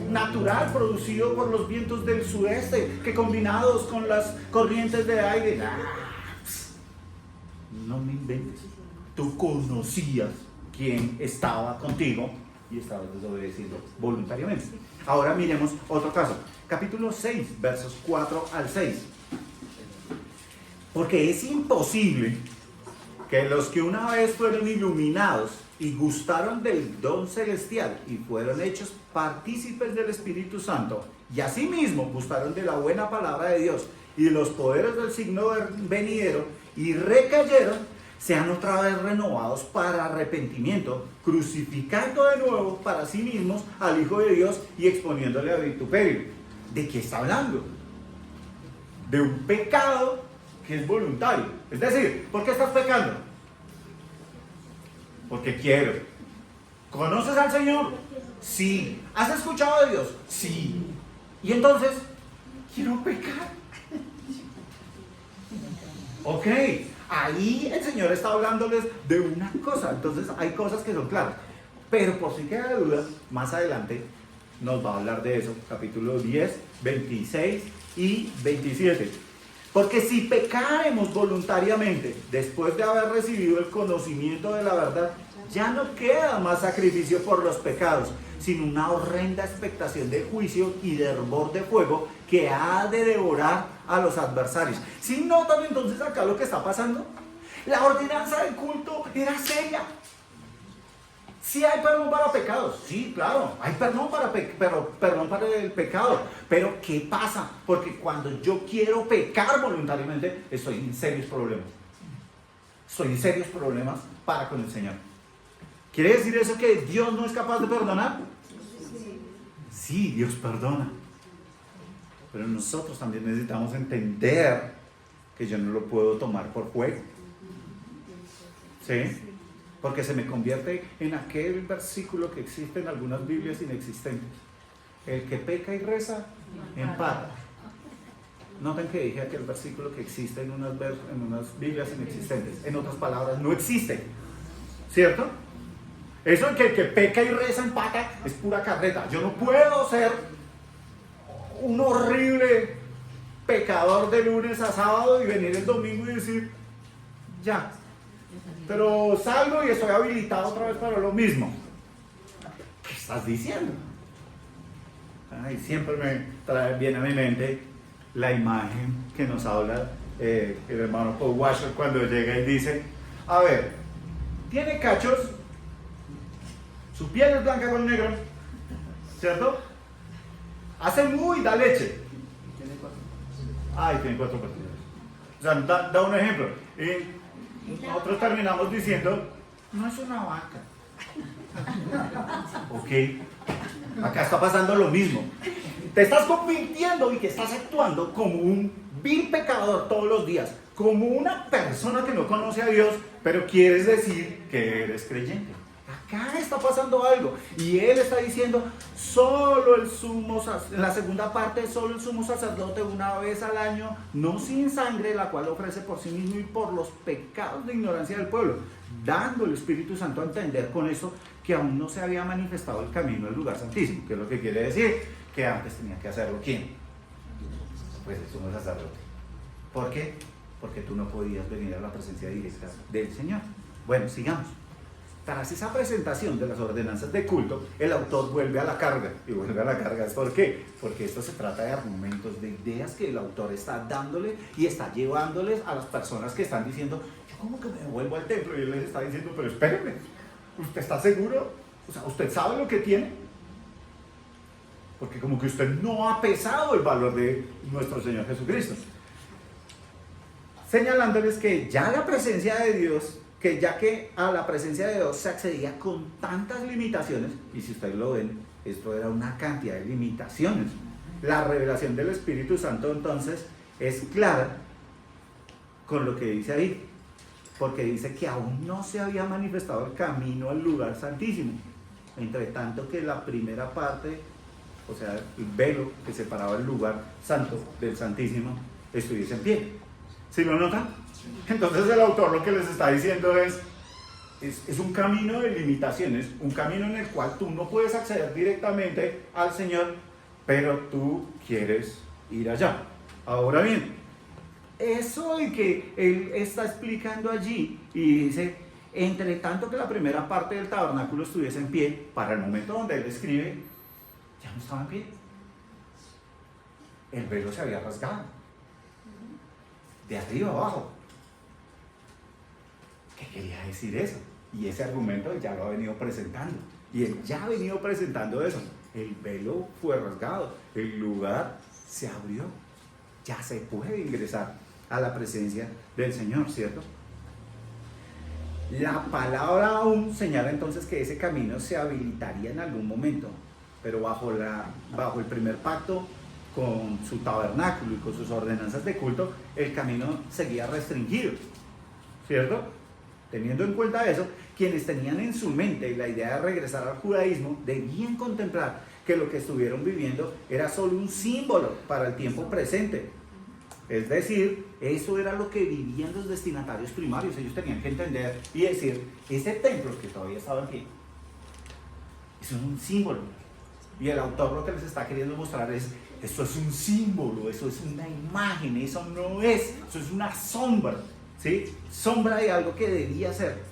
Speaker 1: natural producido por los vientos del sudeste, que combinados con las corrientes de aire. No me inventes. Tú conocías quién estaba contigo y estabas desobedeciendo voluntariamente. Ahora miremos otro caso. Capítulo 6, versos 4 al 6. Porque es imposible que los que una vez fueron iluminados y gustaron del don celestial y fueron hechos partícipes del Espíritu Santo y asimismo gustaron de la buena palabra de Dios y de los poderes del signo venidero y recayeron, sean otra vez renovados para arrepentimiento, crucificando de nuevo para sí mismos al Hijo de Dios y exponiéndole a vituperio. ¿De qué está hablando? De un pecado que es voluntario. Es decir, ¿por qué estás pecando? Porque quiero. ¿Conoces al Señor? Sí. ¿Has escuchado de Dios? Sí. Y entonces, quiero pecar. Ok. Ahí el Señor está hablándoles de una cosa. Entonces hay cosas que son claras. Pero por si queda duda, más adelante nos va a hablar de eso. Capítulo 10, 26 y 27. Porque si pecaremos voluntariamente después de haber recibido el conocimiento de la verdad, ya no queda más sacrificio por los pecados, sino una horrenda expectación de juicio y de hervor de fuego que ha de devorar a los adversarios. ¿Sí notan entonces acá lo que está pasando? La ordenanza del culto era seria. Sí hay perdón para pecados, sí, claro, hay perdón para el pecado, pero ¿qué pasa? Porque cuando yo quiero pecar voluntariamente, estoy en serios problemas. Estoy en serios problemas para con el Señor. ¿Quiere decir eso que Dios no es capaz de perdonar? Sí, Dios perdona. Pero nosotros también necesitamos entender que yo no lo puedo tomar por juego. ¿Sí? porque se me convierte en aquel versículo que existe en algunas Biblias inexistentes. El que peca y reza, empata. Noten que dije aquel versículo que existe en unas Biblias inexistentes. En otras palabras, no existe. ¿Cierto? Eso de que el que peca y reza empata es pura carreta. Yo no puedo ser un horrible pecador de lunes a sábado y venir el domingo y decir, ya, pero salgo y estoy habilitado otra vez para lo mismo. ¿Qué estás diciendo? Y siempre me trae bien a mi mente la imagen que nos habla el hermano Paul Washer cuando llega y dice, a ver, tiene cachos, su piel es blanca con negro, ¿cierto? Hace muy, da leche. Tiene 4 patas. O sea, da un ejemplo. Y nosotros terminamos diciendo, no es una vaca. Ok, acá está pasando lo mismo. Te estás convirtiendo y que estás actuando como un vil pecador todos los días, como una persona que no conoce a Dios, pero quieres decir que eres creyente. Acá está pasando algo y él está diciendo, en la segunda parte, solo el sumo sacerdote una vez al año, no sin sangre, la cual ofrece por sí mismo y por los pecados de ignorancia del pueblo, dando el Espíritu Santo a entender con eso que aún no se había manifestado el camino al lugar santísimo, que es lo que quiere decir que antes tenía que hacerlo ¿quién? Pues el sumo sacerdote. ¿Por qué? Porque tú no podías venir a la presencia directa del Señor. Bueno, sigamos. Tras esa presentación de las ordenanzas de culto, el autor vuelve a la carga. Y vuelve a la carga, ¿por qué? Porque esto se trata de argumentos, de ideas que el autor está dándole y está llevándoles a las personas que están diciendo, yo como que me vuelvo al templo, y él les está diciendo, pero espérenme, ¿usted está seguro? O sea, ¿usted sabe lo que tiene? Porque como que usted no ha pesado el valor de nuestro Señor Jesucristo. Señalándoles que ya la presencia de Dios, que ya que a la presencia de Dios se accedía con tantas limitaciones, y si ustedes lo ven, esto era una cantidad de limitaciones. La revelación del Espíritu Santo entonces es clara con lo que dice ahí, porque dice que aún no se había manifestado el camino al lugar santísimo, entre tanto que la primera parte, o sea, el velo que separaba el lugar santo del santísimo, estuviese en pie. ¿Sí lo notan? Entonces el autor lo que les está diciendo es un camino de limitaciones, un camino en el cual tú no puedes acceder directamente al Señor, pero tú quieres ir allá. Ahora bien, eso de que él está explicando allí y dice, entre tanto que la primera parte del tabernáculo estuviese en pie, para el momento donde él escribe, ya no estaba en pie. El velo se había rasgado de arriba abajo. ¿Qué quería decir eso? Y ese argumento ya lo ha venido presentando. Y él ya ha venido presentando eso. El velo fue rasgado, el lugar se abrió. Ya se puede ingresar a la presencia del Señor, ¿cierto? La palabra aún señala entonces que ese camino se habilitaría en algún momento, pero bajo el primer pacto, con su tabernáculo y con sus ordenanzas de culto, el camino seguía restringido, ¿cierto? Teniendo en cuenta eso, quienes tenían en su mente la idea de regresar al judaísmo debían contemplar que lo que estuvieron viviendo era solo un símbolo para el tiempo presente. Es decir, eso era lo que vivían los destinatarios primarios. Ellos tenían que entender y decir, ese templo que todavía estaba en pie, eso es un símbolo. Y el autor lo que les está queriendo mostrar es, eso es un símbolo, eso es una imagen, eso es una sombra, ¿sí? Sombra de algo que debía ser.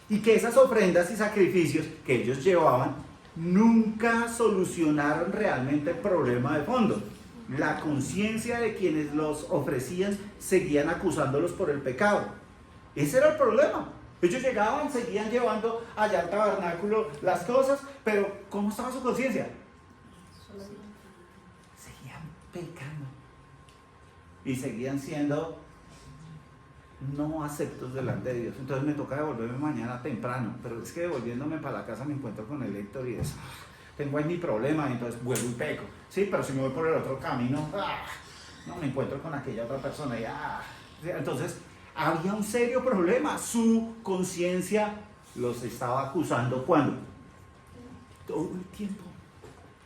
Speaker 1: Y que esas ofrendas y sacrificios que ellos llevaban nunca solucionaron realmente el problema de fondo. La conciencia de quienes los ofrecían seguían acusándolos por el pecado. Ese era el problema. Ellos llegaban, seguían llevando allá al tabernáculo las cosas, pero ¿cómo estaba su conciencia? Seguían pecando y seguían siendo no aceptos delante de Dios. Entonces me toca devolverme mañana temprano, pero es que devolviéndome para la casa me encuentro con el Héctor y eso, tengo ahí mi problema, entonces vuelvo y peco. Sí, pero si me voy por el otro camino, no me encuentro con aquella otra persona y entonces había un serio problema. Su conciencia los estaba acusando ¿cuándo? Todo el tiempo.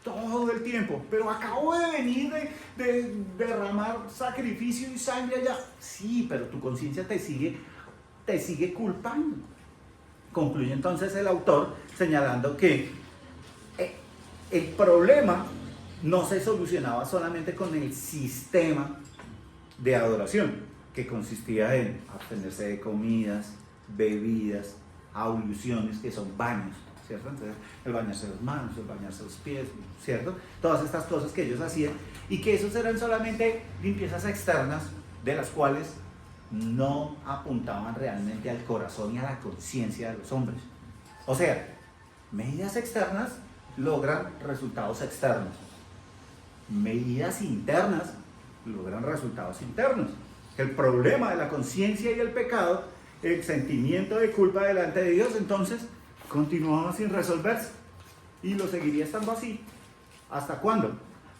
Speaker 1: Todo el tiempo. Pero acabo de venir de derramar sacrificio y sangre allá. Sí, pero tu conciencia te sigue culpando. Concluye entonces el autor señalando que el problema no se solucionaba solamente con el sistema de adoración, que consistía en abstenerse de comidas, bebidas, abluciones, que son baños, ¿cierto? Entonces, el bañarse las manos, el bañarse los pies, ¿cierto? Todas estas cosas que ellos hacían, y que esos eran solamente limpiezas externas, de las cuales no apuntaban realmente al corazón y a la conciencia de los hombres. O sea, medidas externas logran resultados externos. Medidas internas logran resultados internos. El problema de la conciencia y el pecado, el sentimiento de culpa delante de Dios, entonces continuaba sin resolverse y lo seguiría estando así. ¿Hasta cuándo?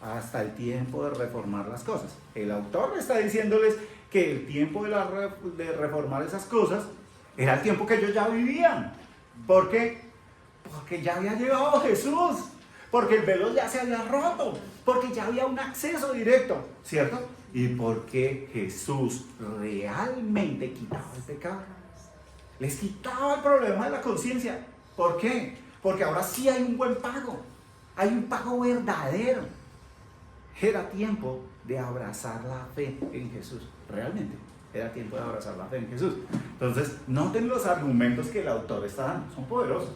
Speaker 1: Hasta el tiempo de reformar las cosas. El autor está diciéndoles que el tiempo de reformar esas cosas era el tiempo que ellos ya vivían. ¿Por qué? Porque ya había llegado Jesús, porque el velo ya se había roto, porque ya había un acceso directo, ¿cierto? Y porque Jesús realmente quitaba el pecado. Les quitaba el problema de la conciencia. ¿Por qué? Porque ahora sí hay un buen pago. Hay un pago verdadero. Era tiempo de abrazar la fe en Jesús. Realmente era tiempo de abrazar la fe en Jesús. Entonces, noten los argumentos que el autor está dando. Son poderosos.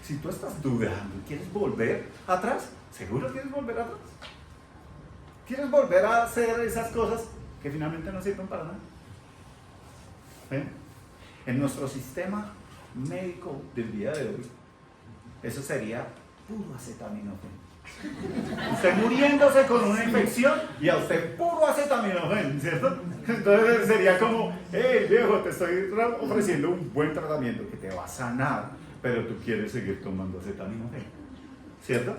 Speaker 1: Si tú estás dudando y quieres volver atrás, ¿seguro quieres volver atrás? ¿Quieres volver a hacer esas cosas que finalmente no sirven para nada? ¿Eh? En nuestro sistema médico del día de hoy, eso sería puro acetaminofén. Usted muriéndose con una infección y a usted puro acetaminofén, ¿cierto? Entonces sería como, hey viejo, te estoy ofreciendo un buen tratamiento que te va a sanar, pero tú quieres seguir tomando acetaminofén, ¿cierto?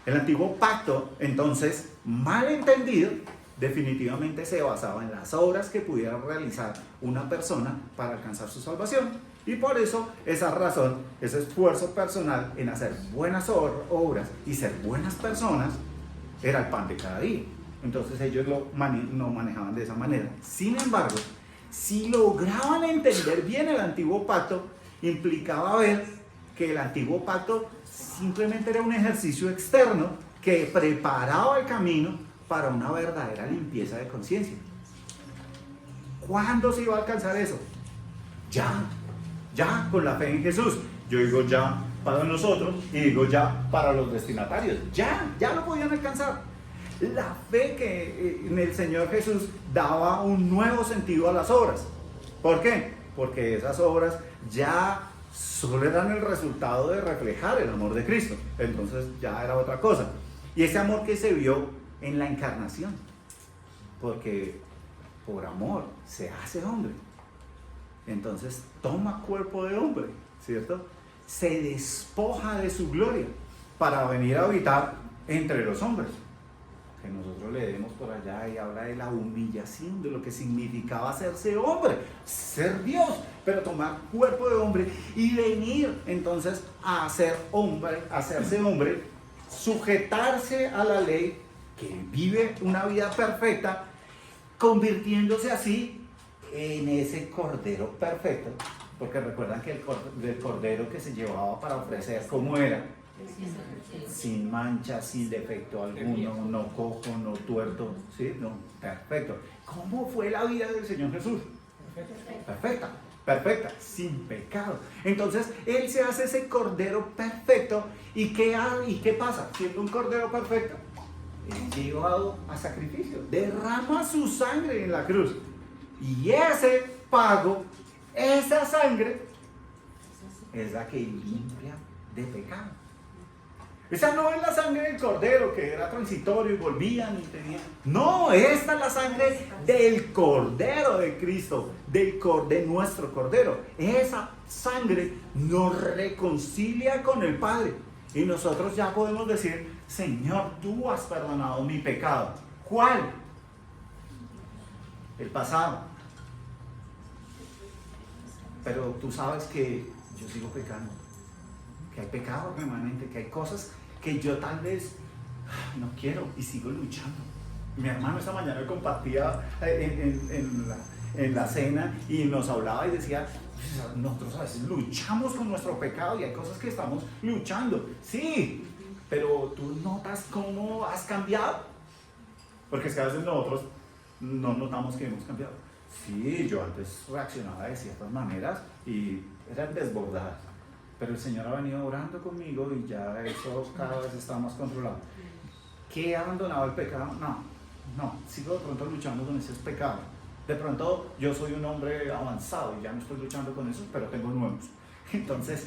Speaker 1: El antiguo pacto, entonces, mal entendido, definitivamente se basaba en las obras que pudiera realizar una persona para alcanzar su salvación. Y por eso, esa razón, ese esfuerzo personal en hacer buenas obras y ser buenas personas, era el pan de cada día. Entonces ellos lo manejaban de esa manera. Sin embargo, si lograban entender bien el antiguo pacto, implicaba ver que el antiguo pacto simplemente era un ejercicio externo que preparaba el camino para una verdadera limpieza de conciencia. ¿Cuándo se iba a alcanzar eso? Ya con la fe en Jesús. Yo digo ya para nosotros y digo ya para los destinatarios. Ya lo podían alcanzar. La fe que en el Señor Jesús daba un nuevo sentido a las obras. ¿Por qué? Porque esas obras ya solo eran el resultado de reflejar el amor de Cristo. Entonces ya era otra cosa. Y ese amor que se vio en la encarnación. Porque por amor se hace hombre. Entonces toma cuerpo de hombre, ¿cierto? Se despoja de su gloria para venir a habitar entre los hombres. Que nosotros leemos por allá y habla de la humillación, de lo que significaba hacerse hombre, ser Dios, pero tomar cuerpo de hombre y venir entonces a ser hombre, a hacerse hombre, sujetarse a la ley, que vive una vida perfecta, convirtiéndose así en ese cordero perfecto, porque recuerdan que el cordero que se llevaba para ofrecer, ¿cómo era? Sin mancha, sin defecto alguno, no cojo, no tuerto, ¿sí? No, perfecto. ¿Cómo fue la vida del Señor Jesús? Perfecta, sin pecado. Entonces, Él se hace ese cordero perfecto, ¿y qué pasa? Siendo un cordero perfecto, es llevado a sacrificio, derrama su sangre en la cruz. Y ese pago, esa sangre, es la que limpia de pecado. Esa no es la sangre del cordero que era transitorio y volvían y tenían. No, esta es la sangre del cordero de Cristo, de nuestro cordero. Esa sangre nos reconcilia con el Padre. Y nosotros ya podemos decir, Señor, tú has perdonado mi pecado. ¿Cuál? El pasado. Pero tú sabes que yo sigo pecando, que hay pecado remanente, que hay cosas que yo tal vez no quiero y sigo luchando. Mi hermano esta mañana compartía en la cena y nos hablaba y decía, nosotros a veces luchamos con nuestro pecado y hay cosas que estamos luchando. Sí, pero tú notas cómo has cambiado. Porque es que a veces nosotros no notamos que hemos cambiado. Sí, yo antes reaccionaba de ciertas maneras y eran desbordadas. Pero el Señor ha venido orando conmigo y ya eso cada vez está más controlado. ¿Que he abandonado el pecado? No, sigo de pronto luchando con esos pecados. De pronto yo soy un hombre avanzado y ya no estoy luchando con esos, pero tengo nuevos. Entonces,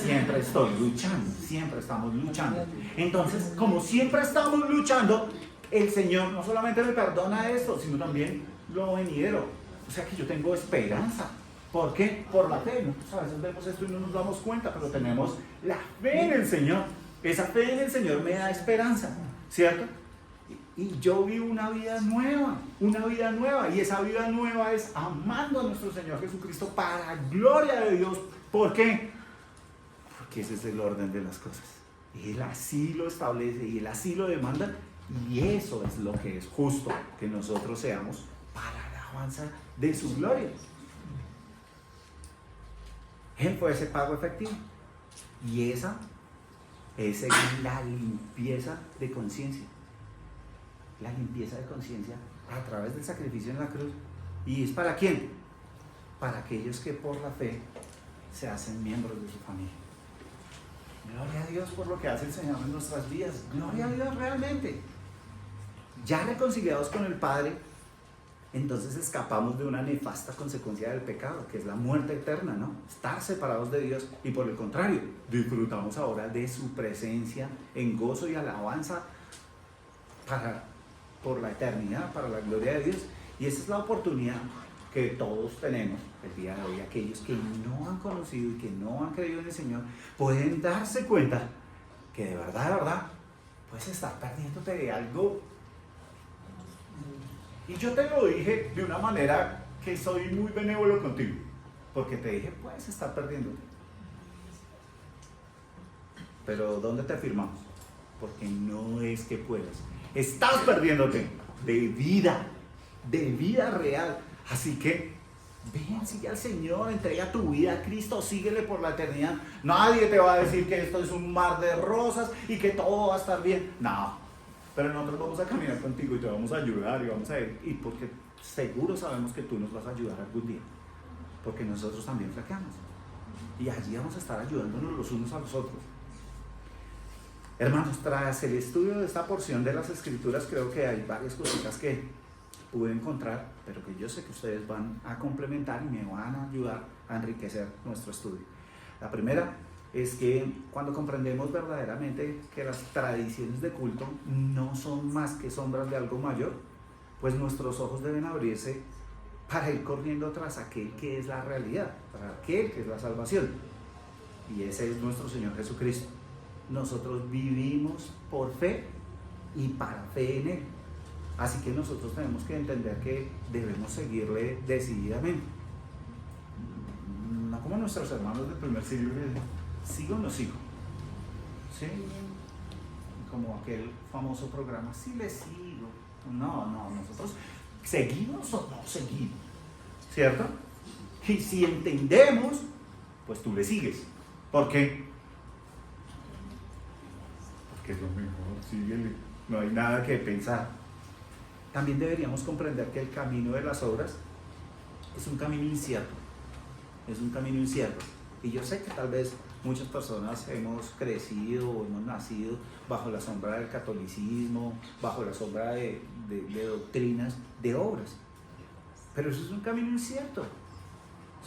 Speaker 1: siempre estoy luchando, siempre estamos luchando. Entonces, como siempre estamos luchando, el Señor no solamente me perdona esto, sino también lo venidero. O sea que yo tengo esperanza. ¿Por qué? Por la fe. Nosotros a veces vemos esto y no nos damos cuenta, pero tenemos la fe en el Señor. Esa fe en el Señor me da esperanza, ¿cierto? Y yo vivo una vida nueva, y esa vida nueva es amando a nuestro Señor Jesucristo para gloria de Dios. ¿Por qué? Porque ese es el orden de las cosas. Él así lo establece y Él así lo demanda, y eso es lo que es justo que nosotros seamos para la alabanza de su gloria. Él fue ese pago efectivo, y esa es la limpieza de conciencia. La limpieza de conciencia a través del sacrificio en la cruz. ¿Y es para quién? Para aquellos que por la fe se hacen miembros de su familia. Gloria a Dios por lo que hace el Señor en nuestras vidas. Gloria a Dios realmente. Ya reconciliados con el Padre, entonces escapamos de una nefasta consecuencia del pecado, que es la muerte eterna, ¿no? Estar separados de Dios, y por el contrario, disfrutamos ahora de su presencia en gozo y alabanza por la eternidad, para la gloria de Dios. Y esa es la oportunidad que todos tenemos el día de hoy. Aquellos que no han conocido y que no han creído en el Señor pueden darse cuenta que de verdad puedes estar perdiéndote de algo. Y yo te lo dije de una manera que soy muy benévolo contigo, porque te dije, puedes estar perdiéndote. Pero ¿dónde te firmamos? Porque no es que puedas. Estás perdiéndote de vida real. Así que ven, sigue al Señor, entrega tu vida a Cristo, síguele por la eternidad. Nadie te va a decir que esto es un mar de rosas y que todo va a estar bien. No, pero nosotros vamos a caminar contigo y te vamos a ayudar y vamos a ir. Y porque seguro sabemos que tú nos vas a ayudar algún día, porque nosotros también flaqueamos. Y allí vamos a estar ayudándonos los unos a los otros. Hermanos, tras el estudio de esta porción de las Escrituras, creo que hay varias cositas que pude encontrar, pero que yo sé que ustedes van a complementar y me van a ayudar a enriquecer nuestro estudio. La primera es que cuando comprendemos verdaderamente que las tradiciones de culto no son más que sombras de algo mayor, pues nuestros ojos deben abrirse para ir corriendo tras aquel que es la realidad, para aquel que es la salvación. Y ese es nuestro Señor Jesucristo. Nosotros vivimos por fe y para fe en Él. Así que nosotros tenemos que entender que debemos seguirle decididamente. No como nuestros hermanos del primer siglo, ¿sigo o no sigo? ¿Sí? Como aquel famoso programa, sí le sigo. No, nosotros seguimos o no seguimos, ¿cierto? Y si entendemos, pues tú le sigues. ¿Por qué? Porque es lo mejor, síguele. No hay nada que pensar. También deberíamos comprender que el camino de las obras es un camino incierto. Es un camino incierto. Y yo sé que tal vez muchas personas hemos crecido o hemos nacido bajo la sombra del catolicismo, bajo la sombra de doctrinas, de obras. Pero eso es un camino incierto.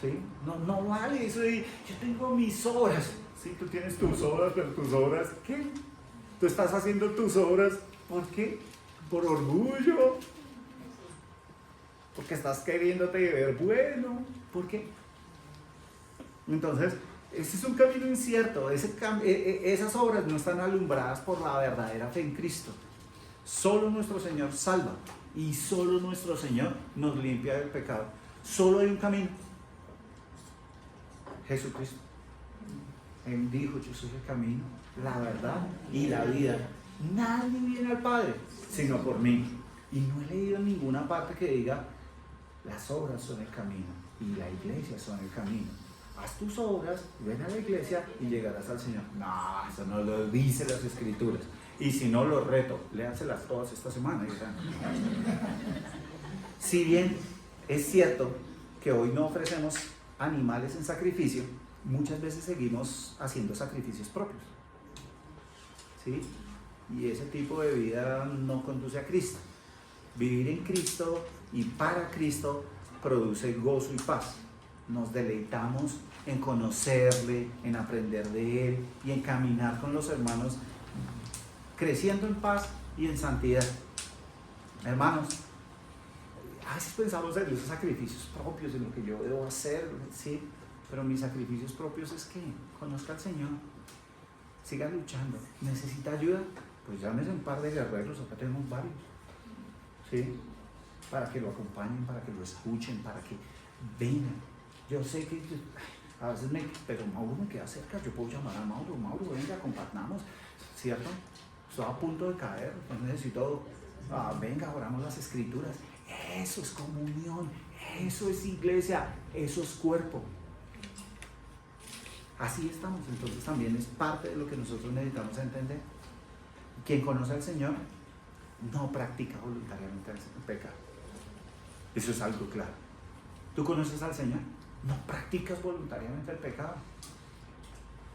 Speaker 1: ¿Sí? No vale eso de, yo tengo mis obras. Sí, tú tienes tus obras, pero tus obras, ¿qué? Tú estás haciendo tus obras, ¿por qué? Por orgullo, porque estás queriéndote ver bueno, ¿por qué? Entonces, ese es un camino incierto. Esas obras no están alumbradas por la verdadera fe en Cristo. Solo nuestro Señor salva y solo nuestro Señor nos limpia del pecado. Solo hay un camino: Jesucristo. Él dijo, yo soy el camino, la verdad y la vida. Nadie viene al Padre sino por mí. Y no he leído en ninguna parte que diga, las obras son el camino y la iglesia son el camino. Haz tus obras, ven a la iglesia y llegarás al Señor. No, eso no lo dice las Escrituras. Y si no, lo reto, léanselas todas esta semana. Si bien es cierto que hoy no ofrecemos animales en sacrificio, muchas veces seguimos haciendo sacrificios propios, ¿sí? Y ese tipo de vida no conduce a Cristo. Vivir en Cristo y para Cristo produce gozo y paz. Nos deleitamos en conocerle, en aprender de Él y en caminar con los hermanos, creciendo en paz y en santidad. Hermanos, a veces pensamos en esos sacrificios propios, en lo que yo debo hacer, ¿sí? Pero mis sacrificios propios es que conozca al Señor, siga luchando. ¿Necesita ayuda? Pues llámese un par de guerreros, acá tenemos varios, ¿sí? Para que lo acompañen, para que lo escuchen, para que vengan. Yo sé que a veces pero Mauro me queda cerca, yo puedo llamar a Mauro, venga, compartamos, ¿cierto? Estoy a punto de caer, no necesito, venga, oramos las Escrituras. Eso es comunión, eso es iglesia, eso es cuerpo. Así estamos, entonces también es parte de lo que nosotros necesitamos entender. Quien conoce al Señor no practica voluntariamente el pecado. Eso es algo claro. ¿Tú conoces al Señor? No practicas voluntariamente el pecado.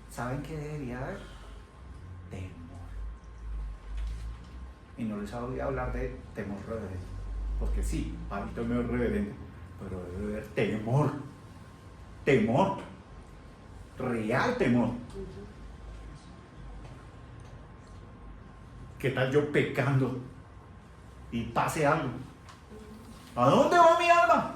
Speaker 1: ¿Saben qué debería haber? Temor. Y no les voy a hablar de temor reverente, porque sí, hay temor reverente, pero debe haber temor. Temor. Real temor. ¿Qué tal yo pecando y pase algo? ¿A dónde va mi alma?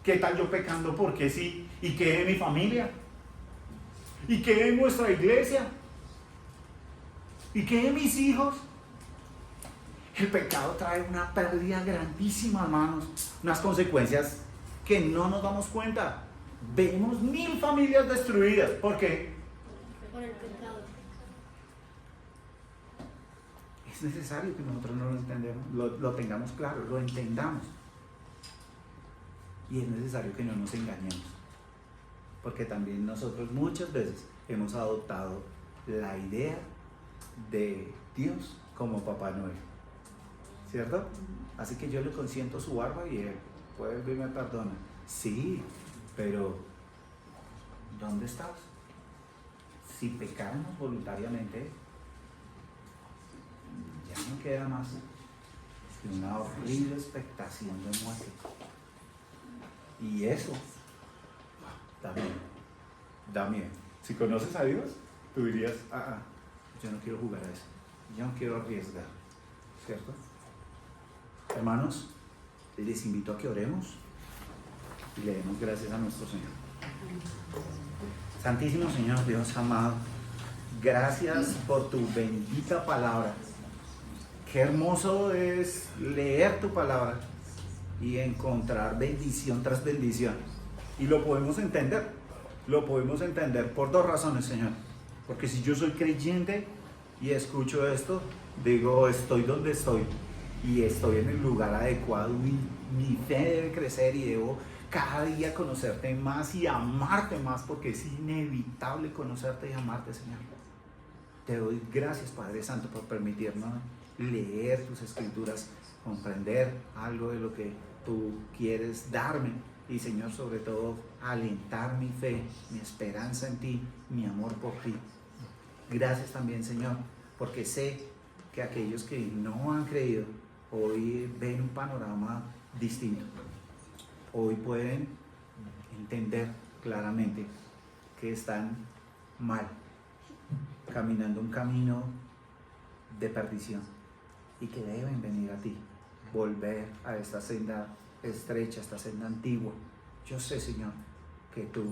Speaker 1: ¿Qué tal yo pecando porque sí? ¿Y qué de mi familia? ¿Y qué de nuestra iglesia? ¿Y qué de mis hijos? El pecado trae una pérdida grandísima, hermanos, unas consecuencias que no nos damos cuenta. Vemos 1000 familias destruidas. ¿Por qué?
Speaker 2: Por el pecado.
Speaker 1: Es necesario que nosotros no lo entendemos, lo tengamos claro, lo entendamos. Y es necesario que no nos engañemos. Porque también nosotros muchas veces hemos adoptado la idea de Dios como Papá Noel. ¿Cierto? Así que yo le consiento su barba y él vuelve y me perdona. Sí, pero ¿dónde estás? Si pecáramos voluntariamente, ya no queda más que una horrible expectación de muerte. Y eso da miedo. Si conoces a Dios, tú dirías, yo no quiero jugar a eso, yo no quiero arriesgar, ¿cierto? Hermanos, les invito a que oremos y le demos gracias a nuestro Señor. Santísimo Señor, Dios amado, gracias por tu bendita palabra. Qué hermoso es leer tu palabra y encontrar bendición tras bendición. Y lo podemos entender por 2 razones, Señor. Porque si yo soy creyente y escucho esto, digo, estoy donde estoy y estoy en el lugar adecuado y mi fe debe crecer y debo cada día conocerte más y amarte más, porque es inevitable conocerte y amarte, Señor. Te doy gracias, Padre Santo, por permitirnos leer tus Escrituras, comprender algo de lo que tú quieres darme y, Señor, sobre todo alentar mi fe, mi esperanza en ti, mi amor por ti. Gracias también, Señor, porque sé que aquellos que no han creído hoy ven un panorama distinto. Hoy pueden entender claramente que están mal, caminando un camino de perdición y que deben venir a ti, volver a esta senda estrecha, esta senda antigua. Yo sé, Señor, que tú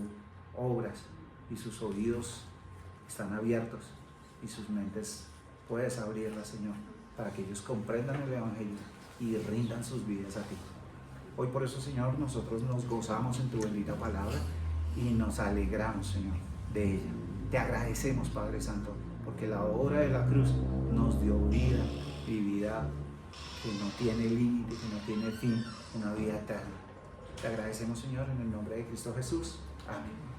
Speaker 1: obras y sus oídos están abiertos y sus mentes puedes abrirlas, Señor, para que ellos comprendan el Evangelio y rindan sus vidas a ti. Hoy por eso, Señor, nosotros nos gozamos en tu bendita palabra y nos alegramos, Señor, de ella. Te agradecemos, Padre Santo, porque la obra de la cruz nos dio vida y vida que no tiene límite, que no tiene fin, una vida eterna. Te agradecemos, Señor, en el nombre de Cristo Jesús. Amén.